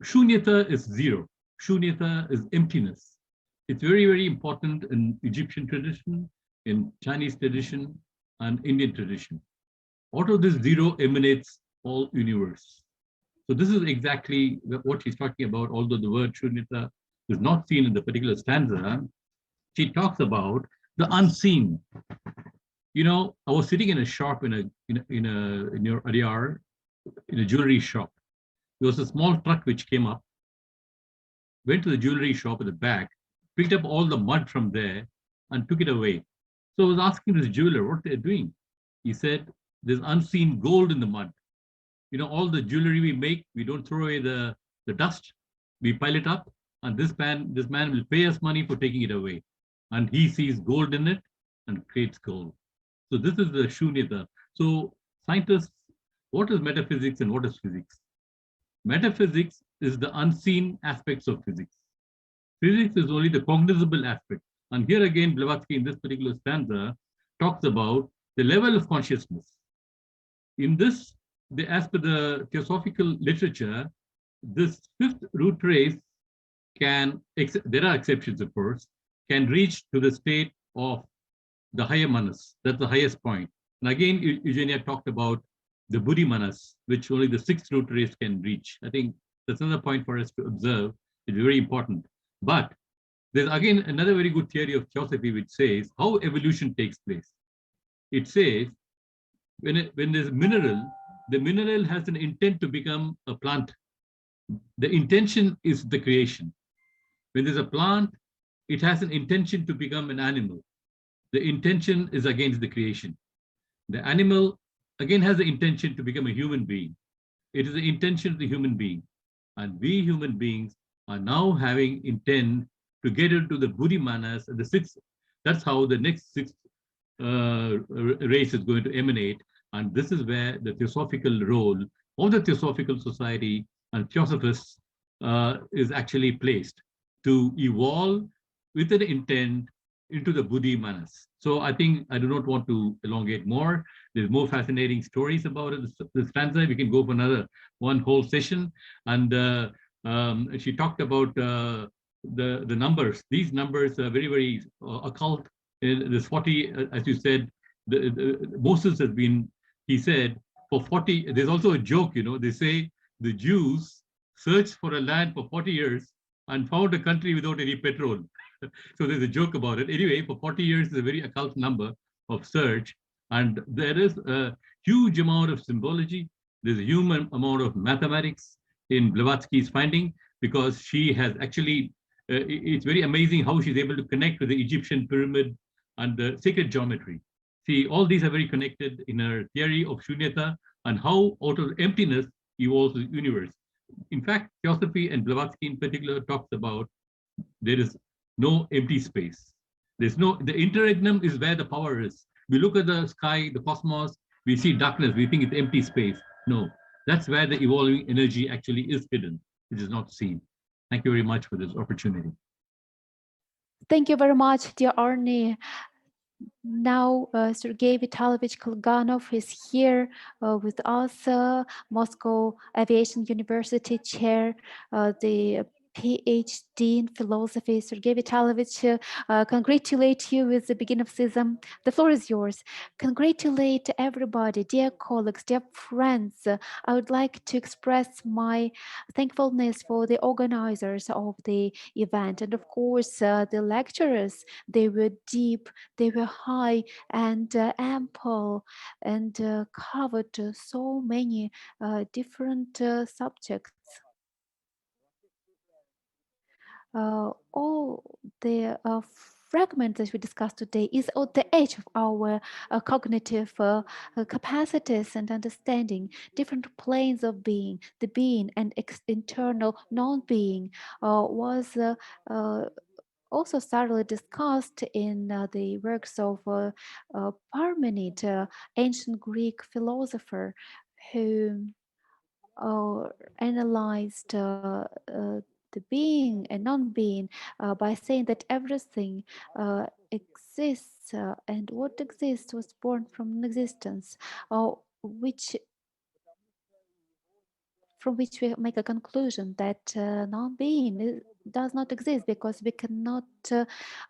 Shunyata is zero. Shunyata is emptiness. It's very, very important in Egyptian tradition, in Chinese tradition, and Indian tradition. Out of this zero emanates all universe. So this is exactly what she's talking about, although the word Shunyata is not seen in the particular stanza. She talks about the unseen. You know, I was sitting in a shop in your Adyar, in a jewelry shop. There was a small truck which came up, went to the jewelry shop at the back, picked up all the mud from there and took it away. So I was asking this jeweler what they're doing. He said, there's unseen gold in the mud. You know, all the jewelry we make, we don't throw away the dust, we pile it up, and this man will pay us money for taking it away. And he sees gold in it and creates gold. So this is the Shunyata. So scientists, what is metaphysics and what is physics? Metaphysics is the unseen aspects of physics. Physics is only the cognizable aspect. And here again, Blavatsky in this particular stanza talks about the level of consciousness. In this, as per the Theosophical literature, this fifth root race can, there are exceptions of course, can reach to the state of the higher manas. That's the highest point. And again, Eugenia talked about the Buddhi manas, which only the sixth root race can reach. I think that's another point for us to observe. It's very important. But there's again another very good theory of Theosophy which says how evolution takes place. It says when there's a mineral, the mineral has an intent to become a plant. The intention is the creation. When there's a plant, it has an intention to become an animal. The intention is against the creation. The animal again has the intention to become a human being. It is the intention of the human being. And we human beings are now having intent to get into the Buddhi manas and the sixth. That's how the next sixth race is going to emanate. And this is where the theosophical role of the Theosophical Society and Theosophists is actually placed to evolve with an intent into the Buddhi manas. So I think I do not want to elongate more. There's more fascinating stories about it. The stanza, we can go for another one whole session. And she talked about the numbers. These numbers are very, very occult. There's 40, as you said, Moses has been, he said, for 40, there's also a joke, you know, they say the Jews searched for a land for 40 years and found a country without any petrol. So there's a joke about it. Anyway, for 40 years is a very occult number of search. And there is a huge amount of symbology. There's a huge amount of mathematics in Blavatsky's finding, because she has actually, it's very amazing how she's able to connect with the Egyptian pyramid and the sacred geometry. See, all these are very connected in her theory of Shunyata and how out of emptiness evolves the universe. In fact, Theosophy and Blavatsky in particular talks about there is no empty space. There's no, the interregnum is where the power is. We look at the sky, the cosmos, we see darkness, we think it's empty space. No, that's where the evolving energy actually is hidden. It is not seen. Thank you very much for this opportunity. Thank you very much, dear Arnie. Now, Sergey Vitalovich Kolganov is here with us, Moscow Aviation University chair, the PhD in philosophy, Sergey Vitalovich, congratulate you with the beginning of season. The floor is yours. Congratulate everybody, dear colleagues, dear friends. I would like to express my thankfulness for the organizers of the event. And of course, the lecturers, they were deep, they were high and ample and covered so many different subjects. All the fragments that we discussed today is at the edge of our cognitive capacities and understanding, different planes of being, the being and internal non-being was also thoroughly discussed in the works of Parmenid, ancient Greek philosopher, who analyzed the being and non-being by saying that everything exists and what exists was born from non-existence, which from which we make a conclusion that non-being does not exist because we cannot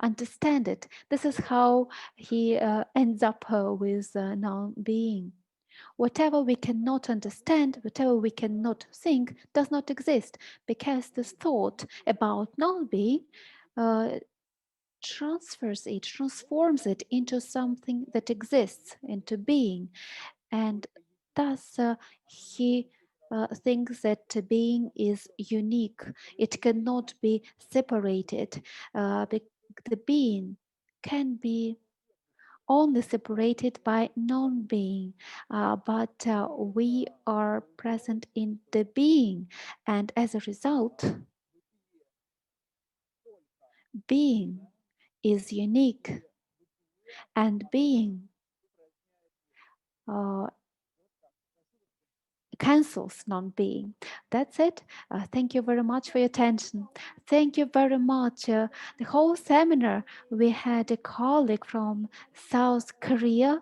understand it. This is how he ends up with non-being. Whatever we cannot understand, whatever we cannot think, does not exist, because this thought about non-being transforms it into something that exists, into being. And thus he thinks that being is unique. It cannot be separated. The being can be only separated by non-being, but we are present in the being, and as a result, being is unique, and being cancels non-being. That's it. Thank you very much for your attention. Thank you very much. The whole seminar, we had a colleague from South Korea,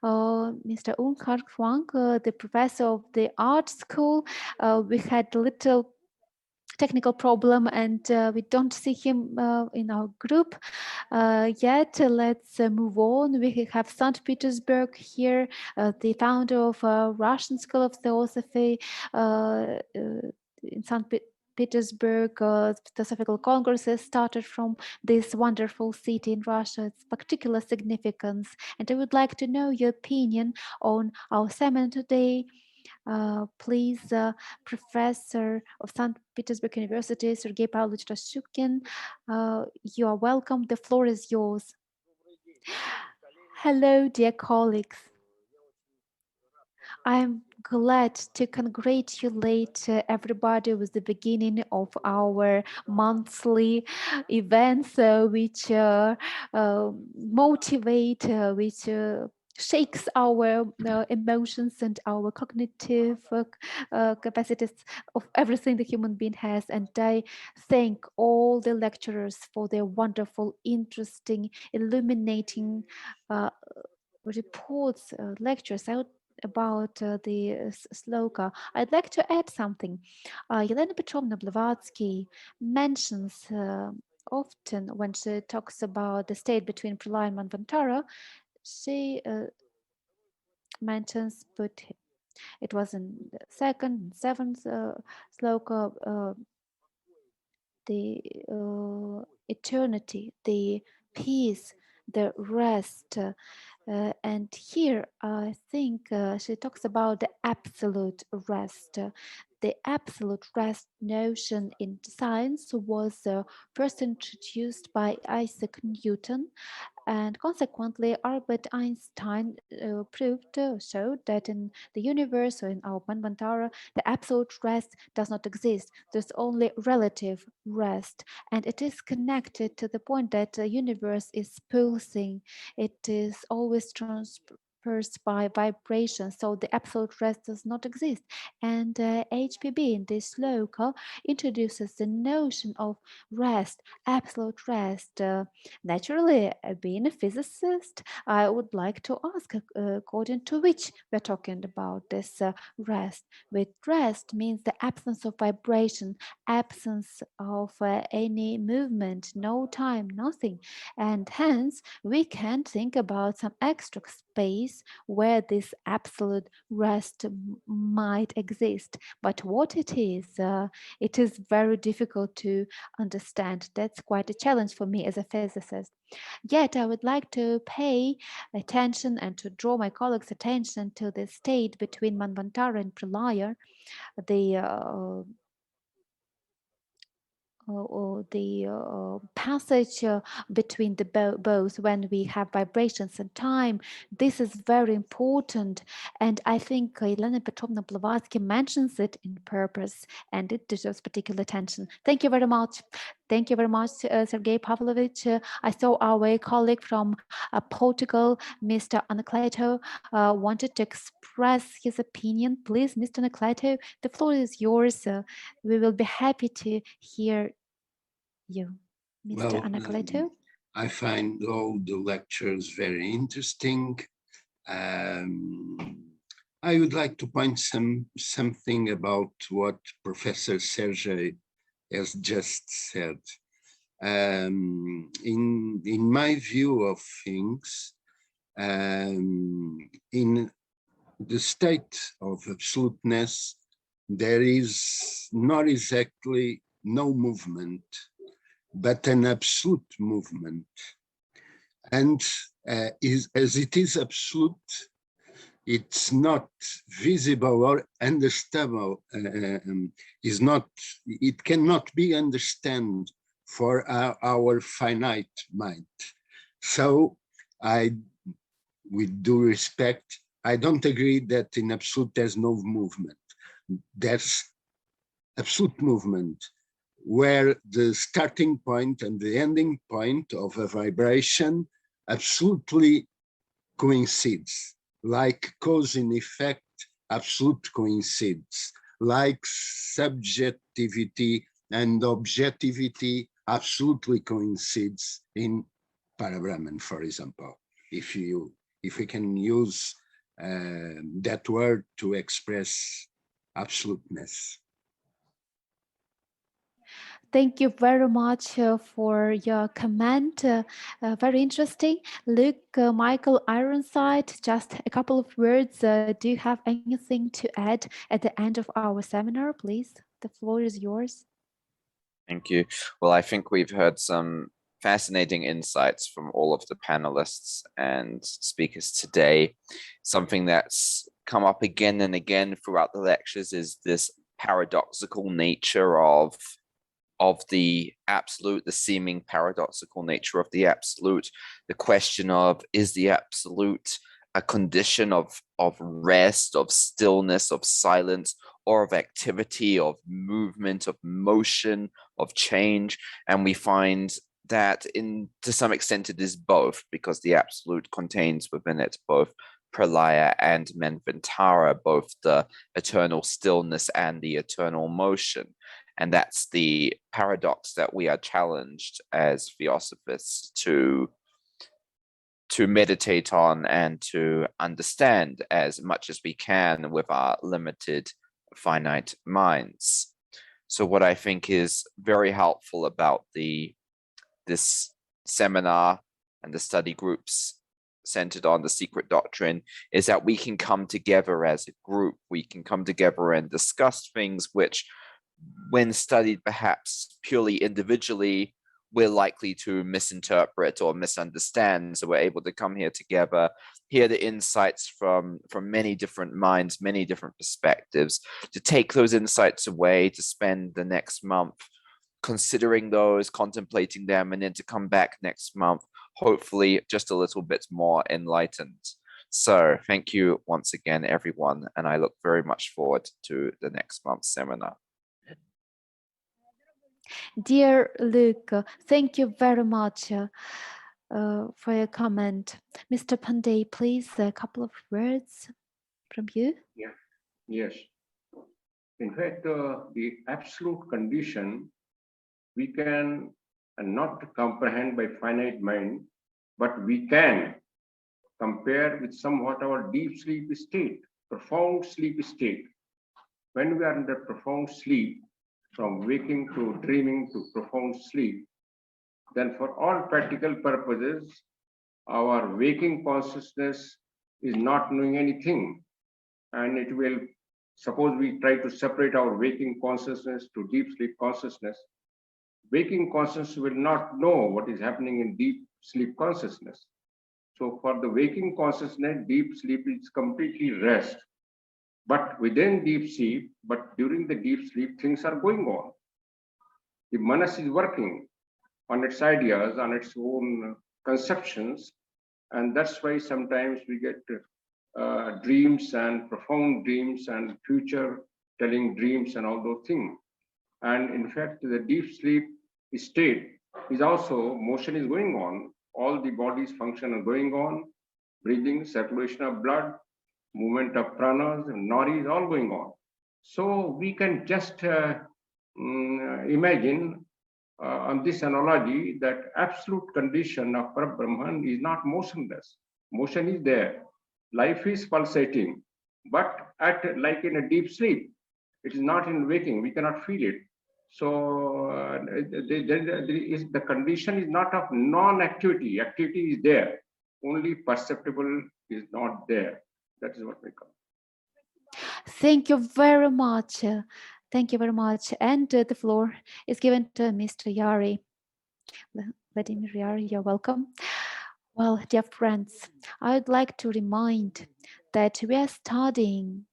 Mr. Unkar Hwang, the professor of the art school. We had a little technical problem and we don't see him in our group yet. Let's move on. We have Saint Petersburg here, the founder of Russian School of Theosophy in St. Petersburg. Theosophical congresses started from this wonderful city in Russia. It's particular significance. And I would like to know your opinion on our seminar today. Please, Professor of St. Petersburg University, Sergey Pavlovich Rashukin, you are welcome. The floor is yours. Hello, dear colleagues. I'm glad to congratulate everybody with the beginning of our monthly events, which motivate, which shakes our emotions and our cognitive capacities of everything the human being has. And I thank all the lecturers for their wonderful, interesting, illuminating reports, lectures out about the Sloka. I'd like to add something. Yelena Petrovna Blavatsky mentions often when she talks about the state between Pralaya and Manvantara, she mentions, but it was in the second and seventh Sloka, the eternity, the peace, the rest. And here I think she talks about the absolute rest. The absolute rest notion in science was first introduced by Isaac Newton, and consequently Albert Einstein showed that in the universe or in our Manvantara, the absolute rest does not exist. There's only relative rest, and it is connected to the point that the universe is pulsing. It is always dispersed by vibration, so the absolute rest does not exist. And HPB in this sloka introduces the notion of rest, absolute rest. Naturally, being a physicist, I would like to ask according to which we're talking about this rest. With rest means the absence of vibration, absence of any movement, no time, nothing. And hence, we can think about some extra space where this absolute rest might exist. But what it is very difficult to understand. That's quite a challenge for me as a physicist. Yet I would like to pay attention and to draw my colleagues' attention to the state between Manvantara and Pralaya, the passage between the both when we have vibrations and time. This is very important, and I think Elena Petrovna Blavatsky mentions it in purpose, and it deserves particular attention. Thank you very much. Thank you very much, Sergey Pavlovich. I saw our colleague from Portugal, Mr. Anacleto, wanted to express his opinion. Please, Mr. Anacleto, the floor is yours. We will be happy to hear you, Mr. Anacleto. I find all the lectures very interesting. I would like to point something about what Professor Sergey has just said. In my view of things, in the state of absoluteness, there is not exactly no movement, but an absolute movement. And as it is absolute, it's not visible or understandable, it cannot be understood for our finite mind. So with due respect, I don't agree that in absolute there's no movement. There's absolute movement, where the starting point and the ending point of a vibration absolutely coincides, like cause and effect absolute coincides, like subjectivity and objectivity absolutely coincides in Parabrahman, for example, if we can use that word to express absoluteness. Thank you very much for your comment. Very interesting. Luke, Michael Ironside, just a couple of words. Do you have anything to add at the end of our seminar, please? The floor is yours. Thank you. Well, I think we've heard some fascinating insights from all of the panelists and speakers today. Something that's come up again and again throughout the lectures is this paradoxical nature of the absolute, the seeming paradoxical nature of the absolute, the question of, is the absolute a condition of rest, of stillness, of silence, or of activity, of movement, of motion, of change? And we find that to some extent it is both, because the absolute contains within it both Pralaya and Manvantara, both the eternal stillness and the eternal motion. And that's the paradox that we are challenged as Theosophists to meditate on and to understand as much as we can with our limited, finite minds. So what I think is very helpful about this seminar and the study groups centered on the secret doctrine is that we can come together as a group. We can come together and discuss things which, when studied perhaps purely individually, we're likely to misinterpret or misunderstand. So we're able to come here together, hear the insights from many different minds, many different perspectives, to take those insights away, to spend the next month considering those, contemplating them, and then to come back next month, hopefully just a little bit more enlightened. So thank you once again, everyone, and I look very much forward to the next month's seminar. Dear Luke, thank you very much. for your comment. Mr. Pandey, please, a couple of words from you. Yeah. Yes. In fact, the absolute condition we can not comprehend by finite mind, but we can compare with somewhat our deep sleep state, profound sleep state. When we are in the profound sleep, from waking to dreaming to profound sleep, then for all practical purposes, our waking consciousness is not knowing anything. And it will, suppose we try to separate our waking consciousness to deep sleep consciousness, waking consciousness will not know what is happening in deep sleep consciousness. So for the waking consciousness, deep sleep is completely rest. But within deep sleep, but during the deep sleep, things are going on. The manas is working on its ideas, on its own conceptions. And that's why sometimes we get dreams and profound dreams and future telling dreams and all those things. And in fact, the deep sleep state is also, motion is going on. All the body's function are going on, breathing, circulation of blood, movement of pranas, and nadis, all going on. So we can just imagine on this analogy that absolute condition of Parabrahman is not motionless. Motion is there. Life is pulsating, but like in a deep sleep, it is not in waking. We cannot feel it. So the condition is not of non-activity. Activity is there. Only perceptible is not there. That is what we call. Thank you very much. Thank you very much. And the floor is given to Mr. Yari. Vladimir Yari, you're welcome. Well, dear friends, I would like to remind that we are studying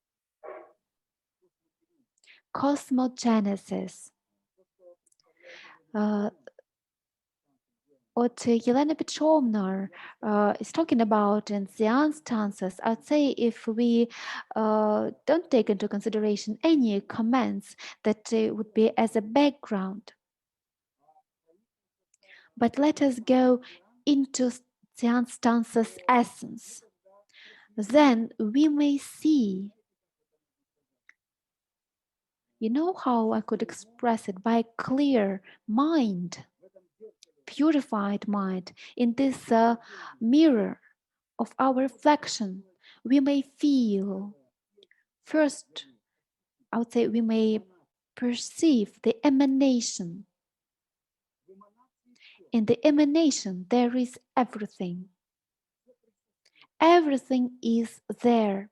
cosmogenesis. What Yelena Petrovna is talking about in the stanzas, I'd say if we don't take into consideration any comments, that would be as a background. But let us go into the stanzas' essence. Then we may see, you know how I could express it, by clear mind, purified mind, in this mirror of our reflection, we may feel, first, I would say we may perceive the emanation. In the emanation, there is everything. Everything is there.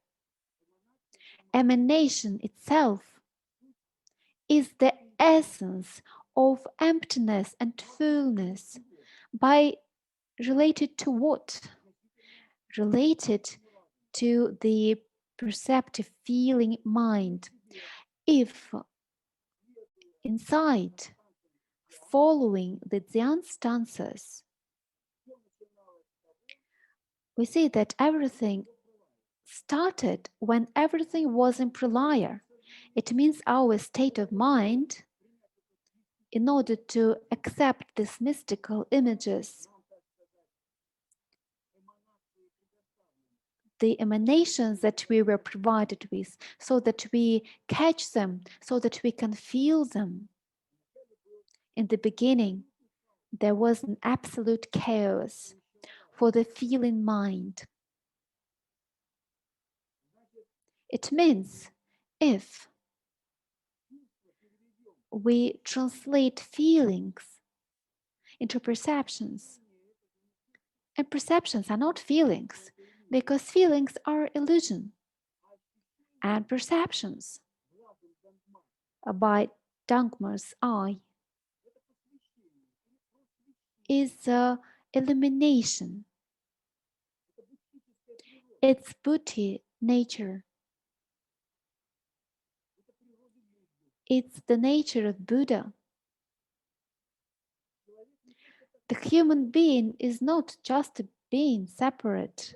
Emanation itself is the essence of emptiness and fullness. By related to what? Related to the perceptive feeling mind. If inside, following the Dhyan stanzas, we see that everything started when everything was in pralaya. It means our state of mind, in order to accept these mystical images, the emanations that we were provided with, so that we catch them, so that we can feel them. In the beginning, there was an absolute chaos for the feeling mind. It means if we translate feelings into perceptions, and perceptions are not feelings, because feelings are illusion, and perceptions by Dagmar's eye is illumination. It's Buddhi nature. It's the nature of Buddha. The human being is not just a being separate.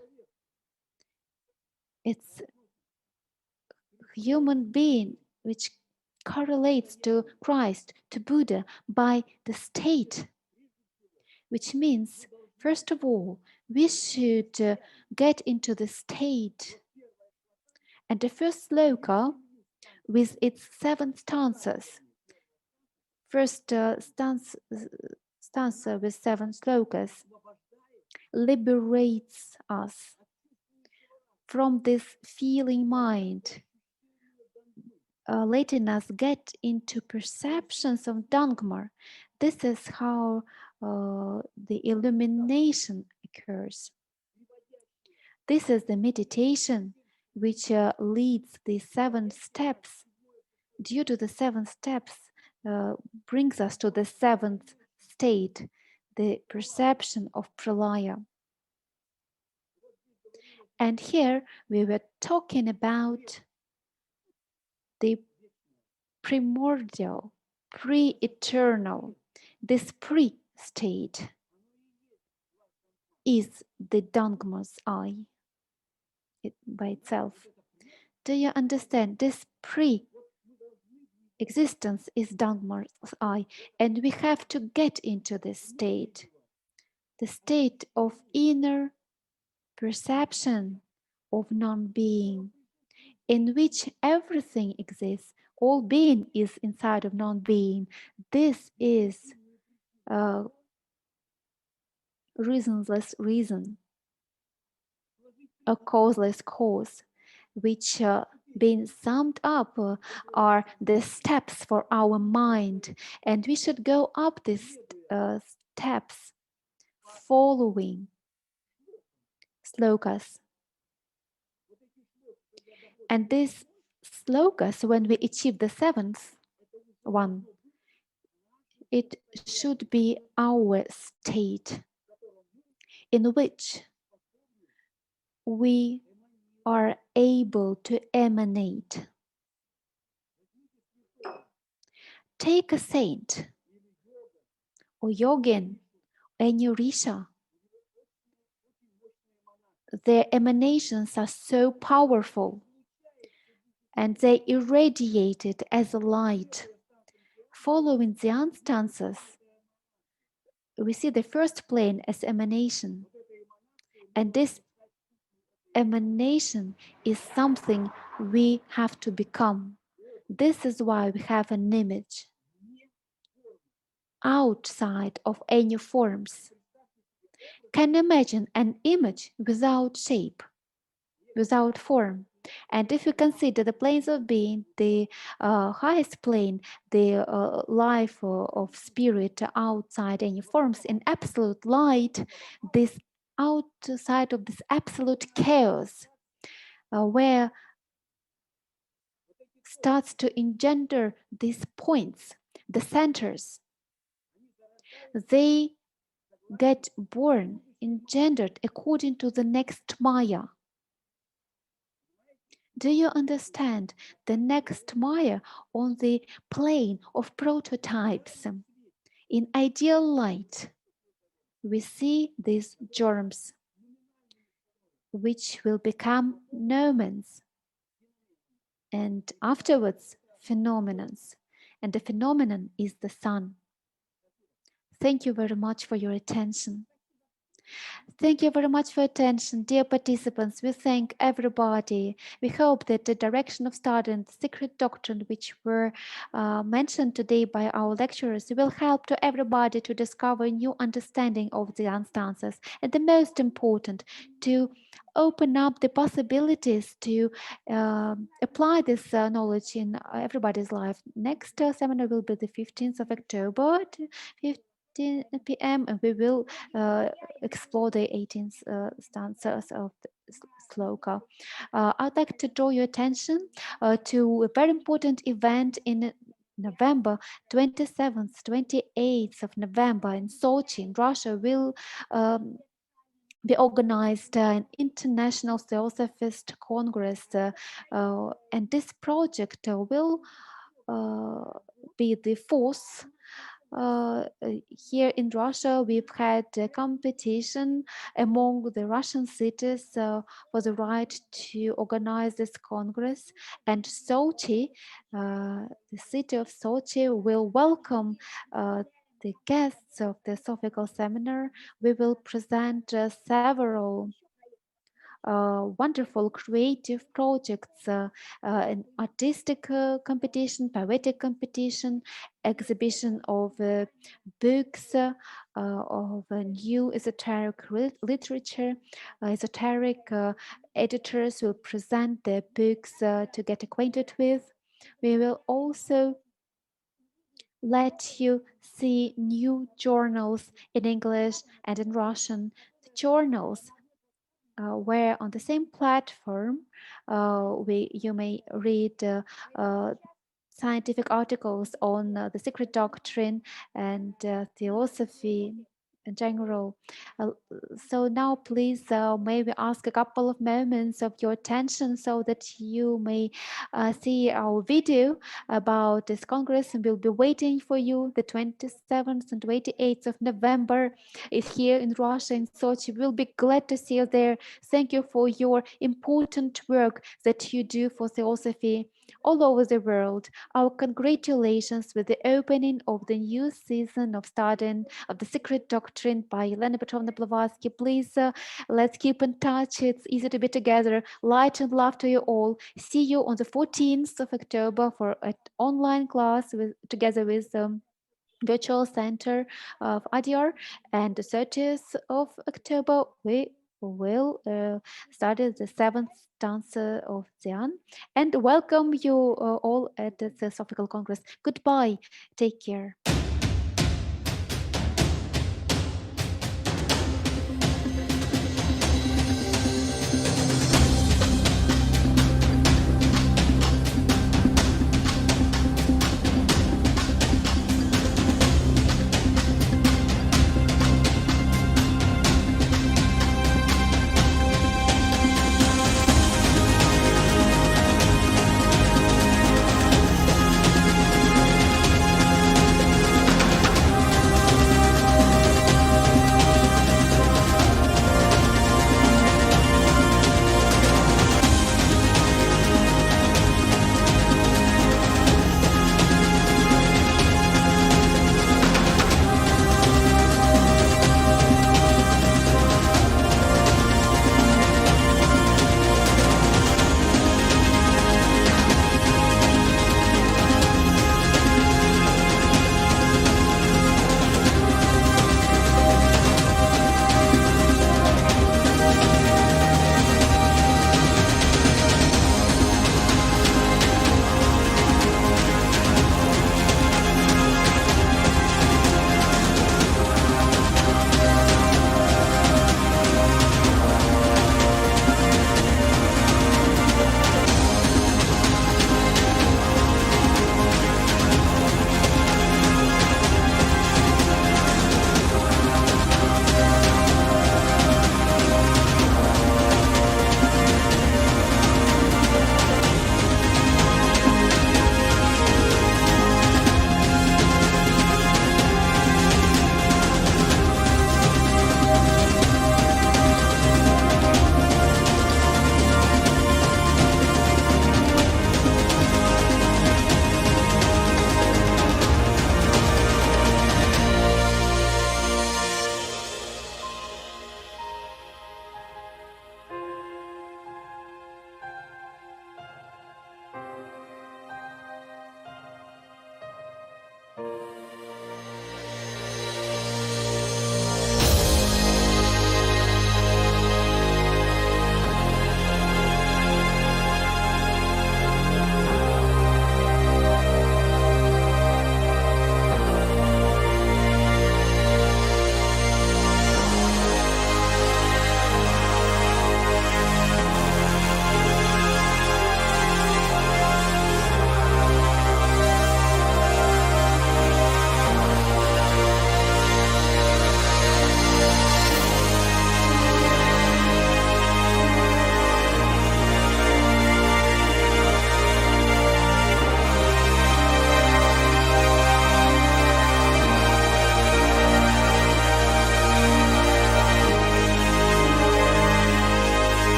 It's a human being which correlates to Christ, to Buddha, by the state, which means First of all, we should get into the state. And the first sloka, with its 7 stanzas, first stanza with 7 slokas, liberates us from this feeling mind, letting us get into perceptions of Dharma. This is how the illumination occurs. This is the meditation which leads the 7 steps. Due to the 7 steps, brings us to the 7th state, the perception of pralaya. And here we were talking about the primordial, pre-eternal. This pre-state is the Dharma's eye by itself. Do you understand? This pre-existence is Dharma's eye, and we have to get into this state, the state of inner perception of non-being, in which everything exists. All being is inside of non-being. This is reasonless reason, a causeless cause, which being summed up are the steps for our mind. And we should go up these steps following slokas. And these slokas, when we achieve the 7th one, it should be our state in which we are able to emanate. Take a saint or yogin, any risha. Their emanations are so powerful and they irradiate it as a light. Following the stanzas, we see the first plane as emanation. And this emanation is something we have to become. This is why we have an image outside of any forms. Can imagine an image without shape, without form. And if you consider the planes of being, the highest plane, the life of spirit outside any forms, in absolute light, this outside of this absolute chaos, where starts to engender these points, the centers, they get born, engendered according to the next Maya. Do you understand? The next Maya on the plane of prototypes. In ideal light, we see these germs, which will become nomens, and afterwards phenomenons. And the phenomenon is the sun. Thank you very much for your attention. Thank you very much for your attention, dear participants. We thank everybody. We hope that the direction of studying the secret doctrine, which were mentioned today by our lecturers, will help to everybody to discover a new understanding of the stanzas. And the most important, to open up the possibilities to apply this knowledge in everybody's life. Next seminar will be the 15th of October, 15 p.m. and we will explore the 18th stanzas of the Sloka. I'd like to draw your attention to a very important event in November 27th, 28th of November in Sochi, in Russia. Will be organized an international Theosophist Congress, and this project will be the fourth. Here in Russia, we've had a competition among the Russian cities for the right to organize this Congress, and Sochi, the city of Sochi, will welcome the guests of the Theosophical seminar, we will present several wonderful creative projects, an artistic competition, poetic competition, exhibition of books of new esoteric literature. Esoteric editors will present their books to get acquainted with. We will also let you see new journals in English and in Russian. The journals where on the same platform you may read scientific articles on the secret doctrine and theosophy in general. So now please may we ask a couple of moments of your attention so that you may see our video about this Congress, and we'll be waiting for you. The 27th and 28th of November is here in Russia, in Sochi. We'll be glad to see you there. Thank you for your important work that you do for Theosophy all over the world. Our congratulations with the opening of the new season of studying of the Secret Doctrine by Elena Petrovna Blavatsky. Please, let's keep in touch. It's easy to be together. Light and love to you all. See you on the 14th of October for an online class together with Virtual Center of ADR, and the 30th of October we will study the 7th stanza of Xian, and welcome you all at the Theosophical Congress. Goodbye. Take care.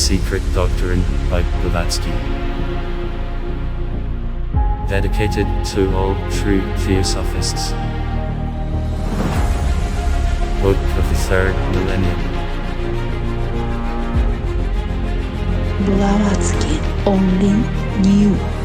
Secret Doctrine by Blavatsky. Dedicated to all true Theosophists. Book of the Third Millennium. Blavatsky, only new.